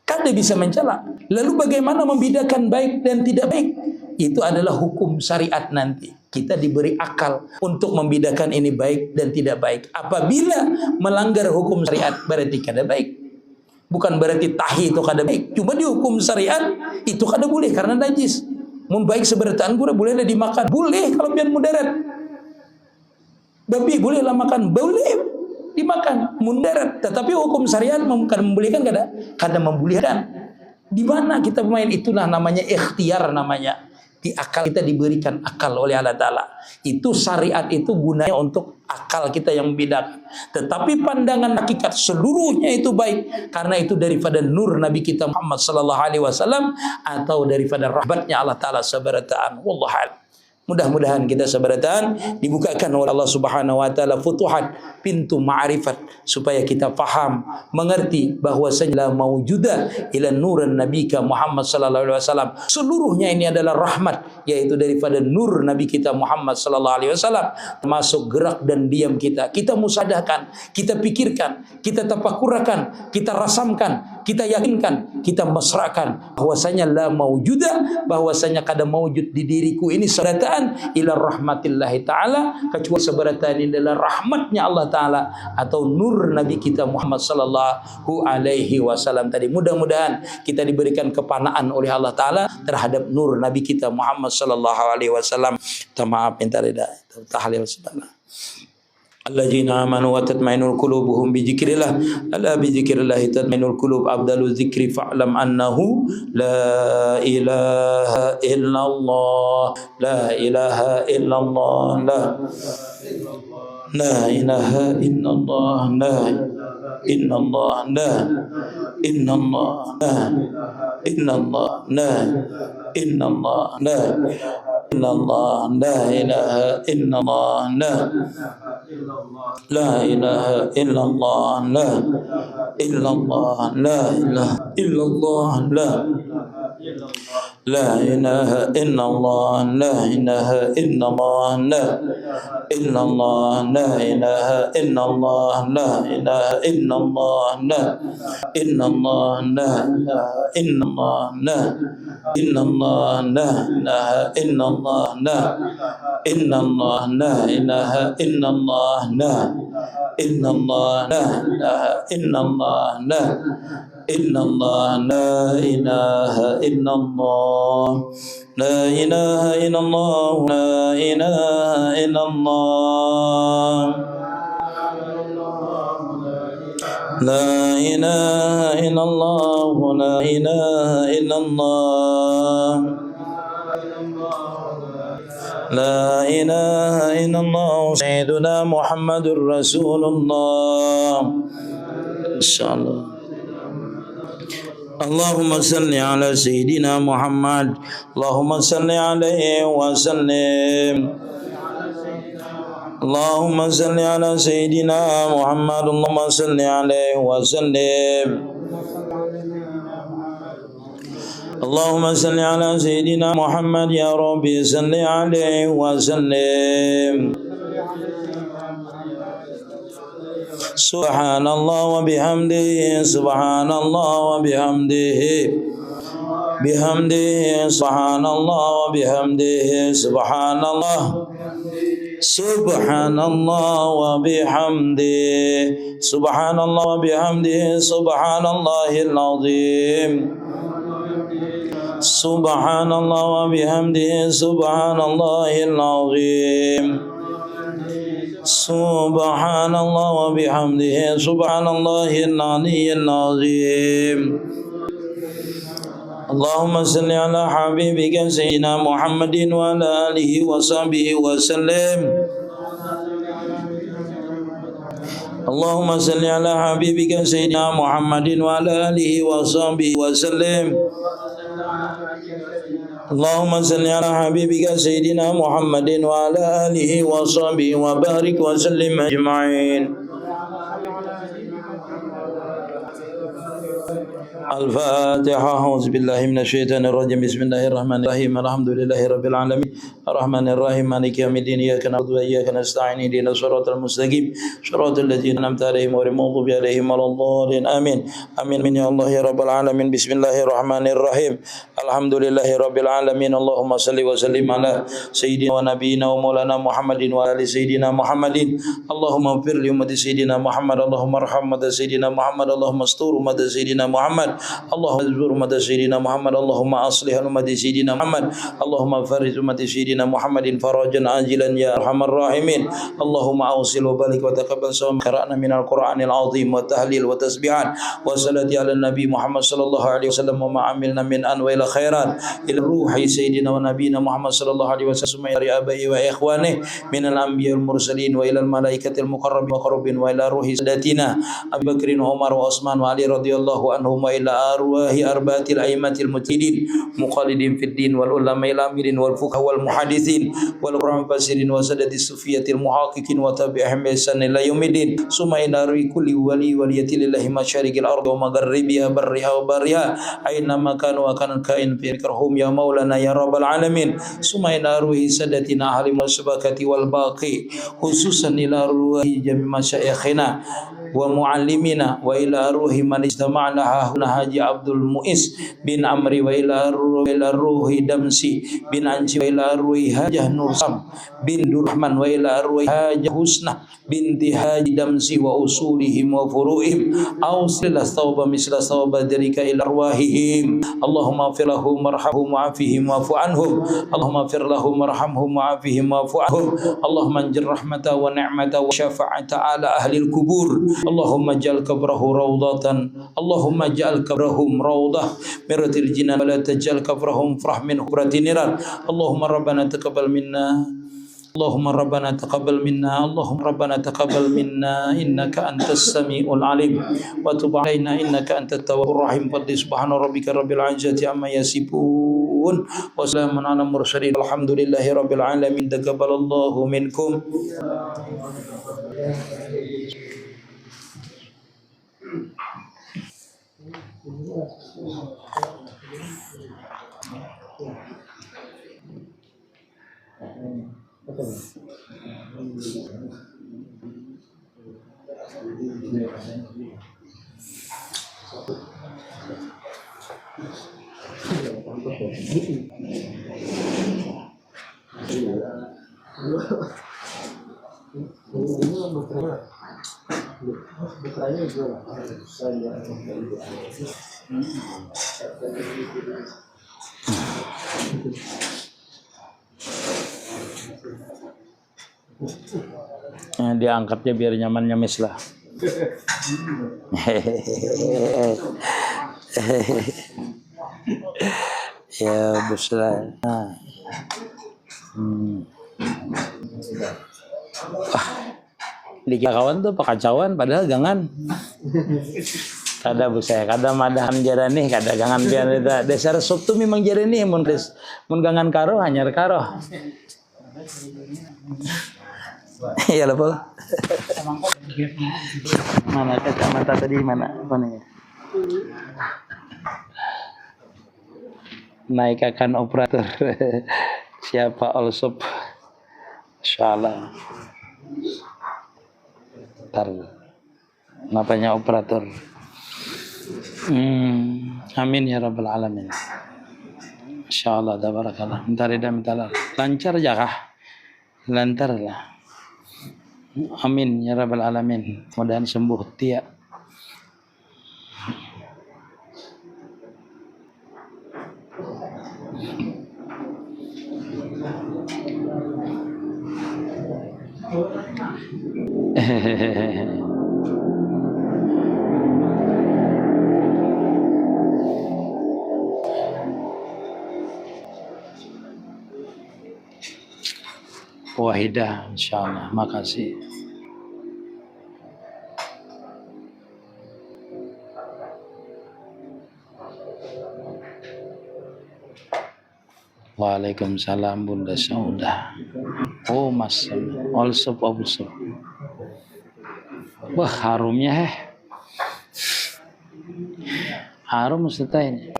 Kada bisa mencela. Lalu bagaimana membedakan baik dan tidak baik? Itu adalah hukum syariat nanti. Kita diberi akal untuk membedakan ini baik dan tidak baik. Apabila melanggar hukum syariat, berarti kada baik. Bukan berarti tahi itu kada baik. Cuma di hukum syariat itu kada boleh karena najis. Membaik seberataan pura boleh ada dimakan. Boleh kalau pian mudarat. Babi bolehlah makan. Boleh dimakan. Mudarat. Tetapi hukum syariat kada membolehkan kada membolehkan. Di mana kita bermain, itulah namanya ikhtiar namanya. Di akal kita diberikan akal oleh Allah Ta'ala. Itu syariat itu gunanya untuk akal kita yang membedakan. Tetapi pandangan hakikat seluruhnya itu baik. Karena itu daripada nur Nabi kita Muhammad sallallahu alaihi wasallam atau daripada rahmatnya Allah Ta'ala subhanahu wallahu a'lam. Mudah-mudahan kita seberataan dibukakan oleh Allah Subhanahu wa taala futuhat, pintu ma'rifat, supaya kita faham, mengerti bahwasanya la maujuda ila nuran nabika Muhammad sallallahu alaihi wasallam. Seluruhnya ini adalah rahmat, yaitu daripada nur Nabi kita Muhammad sallallahu alaihi wasallam. Termasuk gerak dan diam kita. Kita musadahkan, kita pikirkan, kita tafakkurkan, kita rasamkan, kita yakinkan, kita mesrakan bahwasanya la maujuda, bahwasanya kada maujud di diriku ini seberataan ila rahmatillahi ta'ala, kecuali seberataan ini adalah rahmatnya Allah Ta'ala atau nur Nabi kita Muhammad sallallahu alaihi wasallam tadi. Mudah-mudahan kita diberikan kepanaan oleh Allah Ta'ala terhadap nur Nabi kita Muhammad sallallahu alaihi wasallam. Maaf minta rida tahlil subhanallah. Alladzina amanu wa tatmainul qulubuhum bi dzikrillah, ala bi dzikrillah tatmainul qulub. Afdalu dzikri fa'lam annahu la ilaha illallah, la ilaha illallah, la ilaha illallah, la illallah, la illallah, la illallah, la illallah, la illallah, la ilaha illallah, la ilaha illallah, la illallah, la ilaha illallah, la ilaha illallah, la ilaha illallah, la illallah, la ilaha illallah, la ilaha illallah, la illallah, la ilaha illallah, la illallah, la ilaha illallah, la illallah, la ilaha illallah, la illallah, la ilaha illallah, la illallah, la ilaha illallah, la ilaha illallah, la ilaha illallah, la ilaha illallah, la ilaha illallah, la ilaha illallah, sayyiduna Muhammadur Rasulullah. Insyaallah. Allahumma salli ala sayyidina Muhammad, Allahumma salli alaihi wa sallim, Allahumma salli ala sayyidina Muhammad, Allahumma salli alaihi wa sallim, Allahumma salli ala sayyidina Muhammad, ya Rabbi salli alaihi wa sallim. Subhanallah wa bihamdihi, subhanallah wa bihamdihi, bihamdihi, subhanallah wa bihamdihi, subhanallah, subhanallah wa bihamdihi, subhanallah wa bihamdihi, subhanallahil azim, subhanallah wa bihamdihi, subhanallahil azim, subhanallah wa bihamdihi, subhanallahil aliyyil azim. Allahumma salli ala habibika sayyidina Muhammadin wa ala alihi wa sahbihi wa sallim. اللهم صل على حبيبك سيدنا محمد وعلى آله وصحبه وسلم. اللهم صل على حبيبك سيدنا محمد وعلى آله وصحبه وبارك وسلم أجمعين. الفاتحة. أعوذ بالله من الشيطان الرجيم. بسم الله الرحمن الرحيم. الحمد لله رب العالمين الرحمن الرحيم مالك يوم الدين. إياك نعبد وإياك نستعين. اهدنا الصراط المستقيم صراط الذين أنعمت عليهم غير المغضوب عليهم ولا الضالين. آمين آمين يا الله يا رب العالمين. بسم الله الرحمن الرحيم. الحمد لله رب العالمين. اللهم صل وسلم على سيدنا ونبينا ومولانا محمد وعلى آل سيدنا محمد. اللهم اغفر لأمة سيدنا محمد. اللهم ارحم أمة سيدنا محمد. اللهم استر أمة سيدنا محمد. اللهم اجبر أمة سيدنا محمد. اللهم أصلح أمة سيدنا محمد. اللهم فرج أمة سيدنا محمد فرجا عاجلا يا أرحم الراحمين. اللهم أوصل وبارك وتقبل سواء قرأنا من القرآن العظيم والتهليل والتسبيحات والصلاة على النبي محمد صلى الله عليه وسلم وما عملنا من أنواع الخيرات إلى روح سيدنا ونبينا محمد صلى الله عليه وسلم إلى آبائه وإخوانه من الأنبياء المرسلين وإلى الملائكة المقربين وإلى روح سادتنا أبي بكر وعمر وعثمان وعلي رضي الله عنهم وإلى أرواح أربعة الأئمة المجتهدين مخالدين في الدين والعلماء العاملين والفقهاء والمحدثين والقرآن المفسرين وسادة الصوفية المحققين وتابعهم بإحسان إلى يوم الدين. ثم إلى روح كل ولي ولية لله مشارق الأرض ومغربها برها وبرها أينما كانوا وكان كائن في ذكرهم يا مولانا يا رب العالمين. ثم إلى روح سادتنا أهل السبكة والباقي خصوصا إلى روح جميع مشايخنا ومعلمنا وإلى روح من اجتمعنا هنا حاجي عبد المؤيس بن عمرو وإلى روح دمسي بن أنجي وإلى روح حاجة نور سام بن درحمن وإلى روح حاجة حسنة بنت حاج دمسي وأصولهم وفروعهم أوصل الثوب مثل ثوب ذلك إلى أرواحهم. اللهم اغفر لهم وارحمهم وعافهم واعف عنهم. اللهم اغفر لهم وارحمهم وعافهم واعف عنهم. اللهم انزل رحمة ونعمة وشفاعة على أهل القبور. اللهم اجعل قبره روضة. اللهم اجعل قبرهم روضة من رياض الجنان ولا تجعل قبرهم فرح من حفرة النيران. اللهم ربنا تقبل منا. اللهم ربنا تقبل منا. اللهم ربنا تقبل منا إنك أنت السميع العليم وتب علينا إنك أنت التواب الرحيم. سبحان ربك رب العزة عما يصفون وسلام على المرسلين الحمد لله رب العالمين. تقبل الله منكم. Diangkatnya biar nyaman nyamis lah. Ya buslah. Dikira kawan tuh pakacauan padahal gangan. Kada busaya, kada madahan jarani, kada gangan biar itu. Dasar sop tuh memang jarani mun gangan karo hanyar karo. Iya lah, Pak. Mana kacamata tadi mana? Apa nih? Naik akan operator. Siapa Allsop? Insyaallah. Ntar napanya operator. Amin ya rabbal alamin. Insyaallah tabarakallah. Bentar lancar aja kah? Lancar lah. Amin ya rabbal alamin. Mudah-mudahan sembuh Tia. Wahidah insyaallah. Makasih. Waalaikumsalam Bunda Saudah. Oh Mas, also also. Wah harumnya harum Ustaz ini.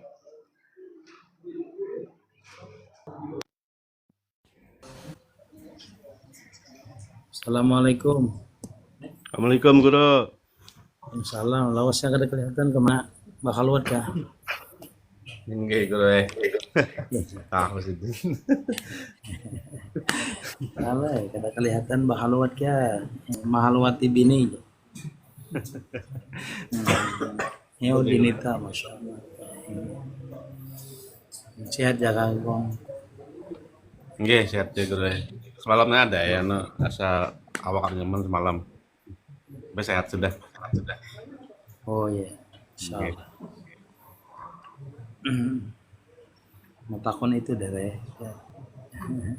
Assalamualaikum. Assalamualaikum Guru. Insyaallah lawasnya kada kelihatan kemana bakal luat kah? Enggak Guru tahu sih. Salah kada kelihatan bakal luat kah? Mahalwati bini. Ya dinita masyaallah. Sehat jaga gong. Enggak sehat ya Guru. Semalamnya ada ya asa awak nyaman semalam. Tapi sehat sudah. Oh iya. Insyaallah. Matakon itu dari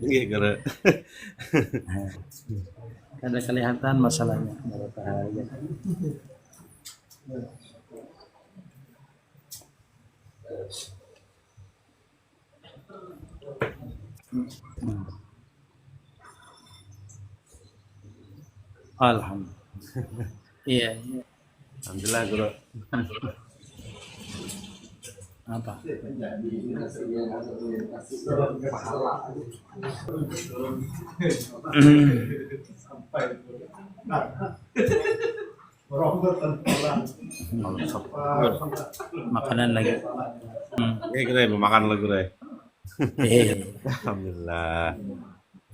Iya Guru. kada kelihatan masalahnya berapa hari. Alhamdulillah. Iya. Alhamdulillah Guru. Apa? Makanan lagi. Iya Guru mau makan lagi Guru. Alhamdulillah.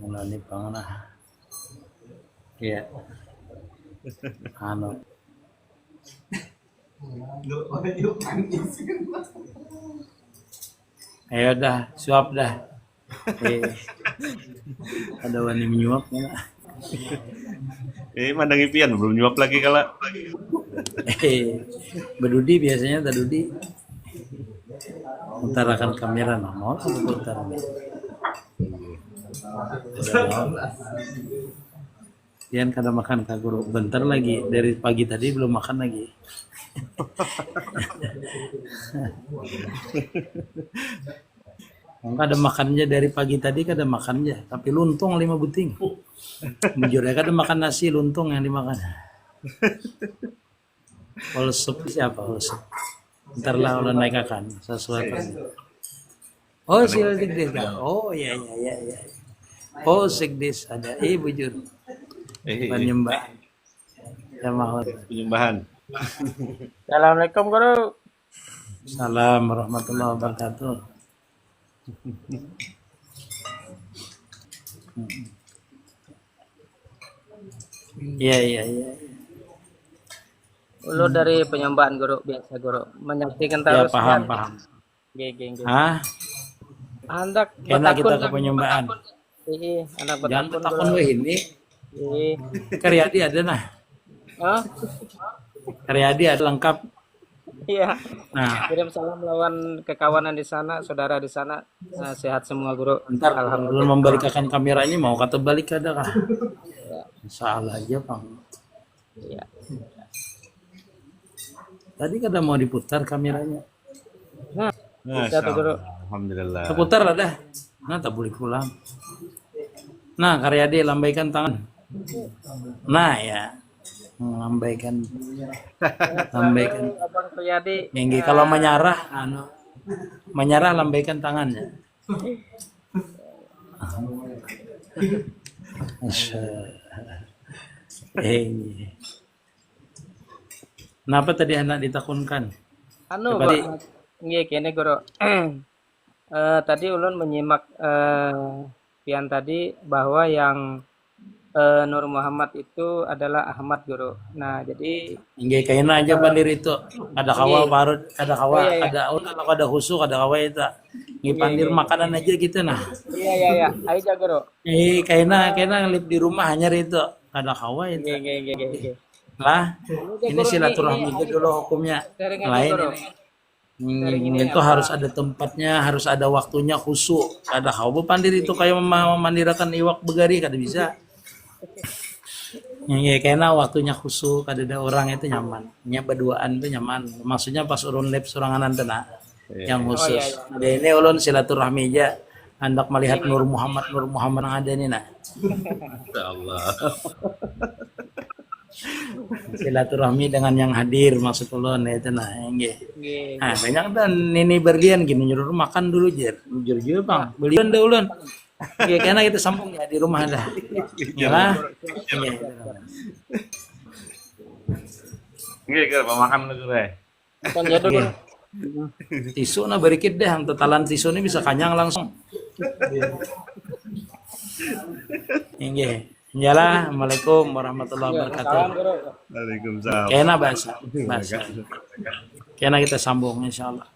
Mana nih panganah. Iya. Anu. Ayo dah, suap dah. Ada wani menyuap mana? Mandang impian belum nyuap lagi kalau. Bedudi biasanya tadudi. Utarakan kamera mau putar. Pian kada makan Kak Guru. Bentar lagi dari pagi tadi belum makan lagi. Kada makannya dari pagi tadi kada makannya, tapi luntung 5 buting. Jujur ya kada makan nasi luntung yang dimakan. Kalau sup siapa kalau sup? Ntar lah udah naik akan sesuatu. Oh sila digdis kan? Oh ya. Oh sigdis ada. Bujur. Penyembah. Ya mahal. Penyembahan. Assalamualaikum Guru. Salam warahmatullahi wabarakatuh. Iya. Ulu dari penyembahan Guru biasa Guru menyaksikan Ya terus. paham. Geng. Hah? Hendak Kena kita ke penyembahan. Iya, anak Jangan bertakun takon Guru. we ini. Iya. Karyadi ada nah. Hah? Karyadi ada lengkap. Iya. Nah, Kirim salam lawan kekawanan di sana, saudara di sana. Sehat semua Guru. ntar Alhamdulillah. belum membalikkan kameranya mau kata balik ada kah? Salah aja Bang. Iya. Tadi kada mau diputar kameranya. Nah, Masya tuh, Guru. Allah. Alhamdulillah. Terputar lah dah. Nah, tak boleh pulang. Nah, Karyadi lambaikan tangan. Nah, ya. Lambaikan. Abang Priyadi. Minggi kalau menyerah, menyerah lambaikan tangannya. Kenapa tadi anak ditakunkan? Anu, Tadi nggih kene Guru. Tadi ulun menyimak pian tadi bahwa yang Nur Muhammad itu adalah Ahmad Guru. Nah, jadi nggih kayaknya aja bandir itu. Ada kawa parut, ada kawa, Iya. kalau ada khusuk, ada kawa itu. Nggih pandir makanan aja gitu nah. iya. Aja Guru. Kayaknya ngelip di rumah hanya itu. Ada kawa itu. Nggih. Lah, ini silaturahmi dulu hukumnya. Lain ini. Itu harus ada tempatnya, harus ada waktunya khusuk. Ada kawa pandir itu kayak memandirakan iwak begari kada bisa. Ya kayaknya waktunya khusuk, ada orang itu nyaman. Nya berduaan itu nyaman. Maksudnya pas urun lab soranganan tena yang khusus. Ini ulun silaturahmi aja. hendak melihat Nur Muhammad yang ada nih nah. Ya Allah. Silaturahmi dengan yang hadir maksud ulun itu nah nggih. Nggih. Nah, banyak dan nini berlian gini nyuruh makan dulu jer. Jujur Bang. Belian dah ulun. Nggih karena kita sambung ya di rumah dah. Ya lah. Nggih, Guru, makan dulu, Guru. Makan ya dulu. Tisu na berikit deh, ang totalan tisu ini bisa kanyang langsung. Nggih. Yalah, Assalamualaikum warahmatullahi wabarakatuh. Salam Guru. Waalaikumsalam. Kena bahasa. Kena kita sambung insyaallah.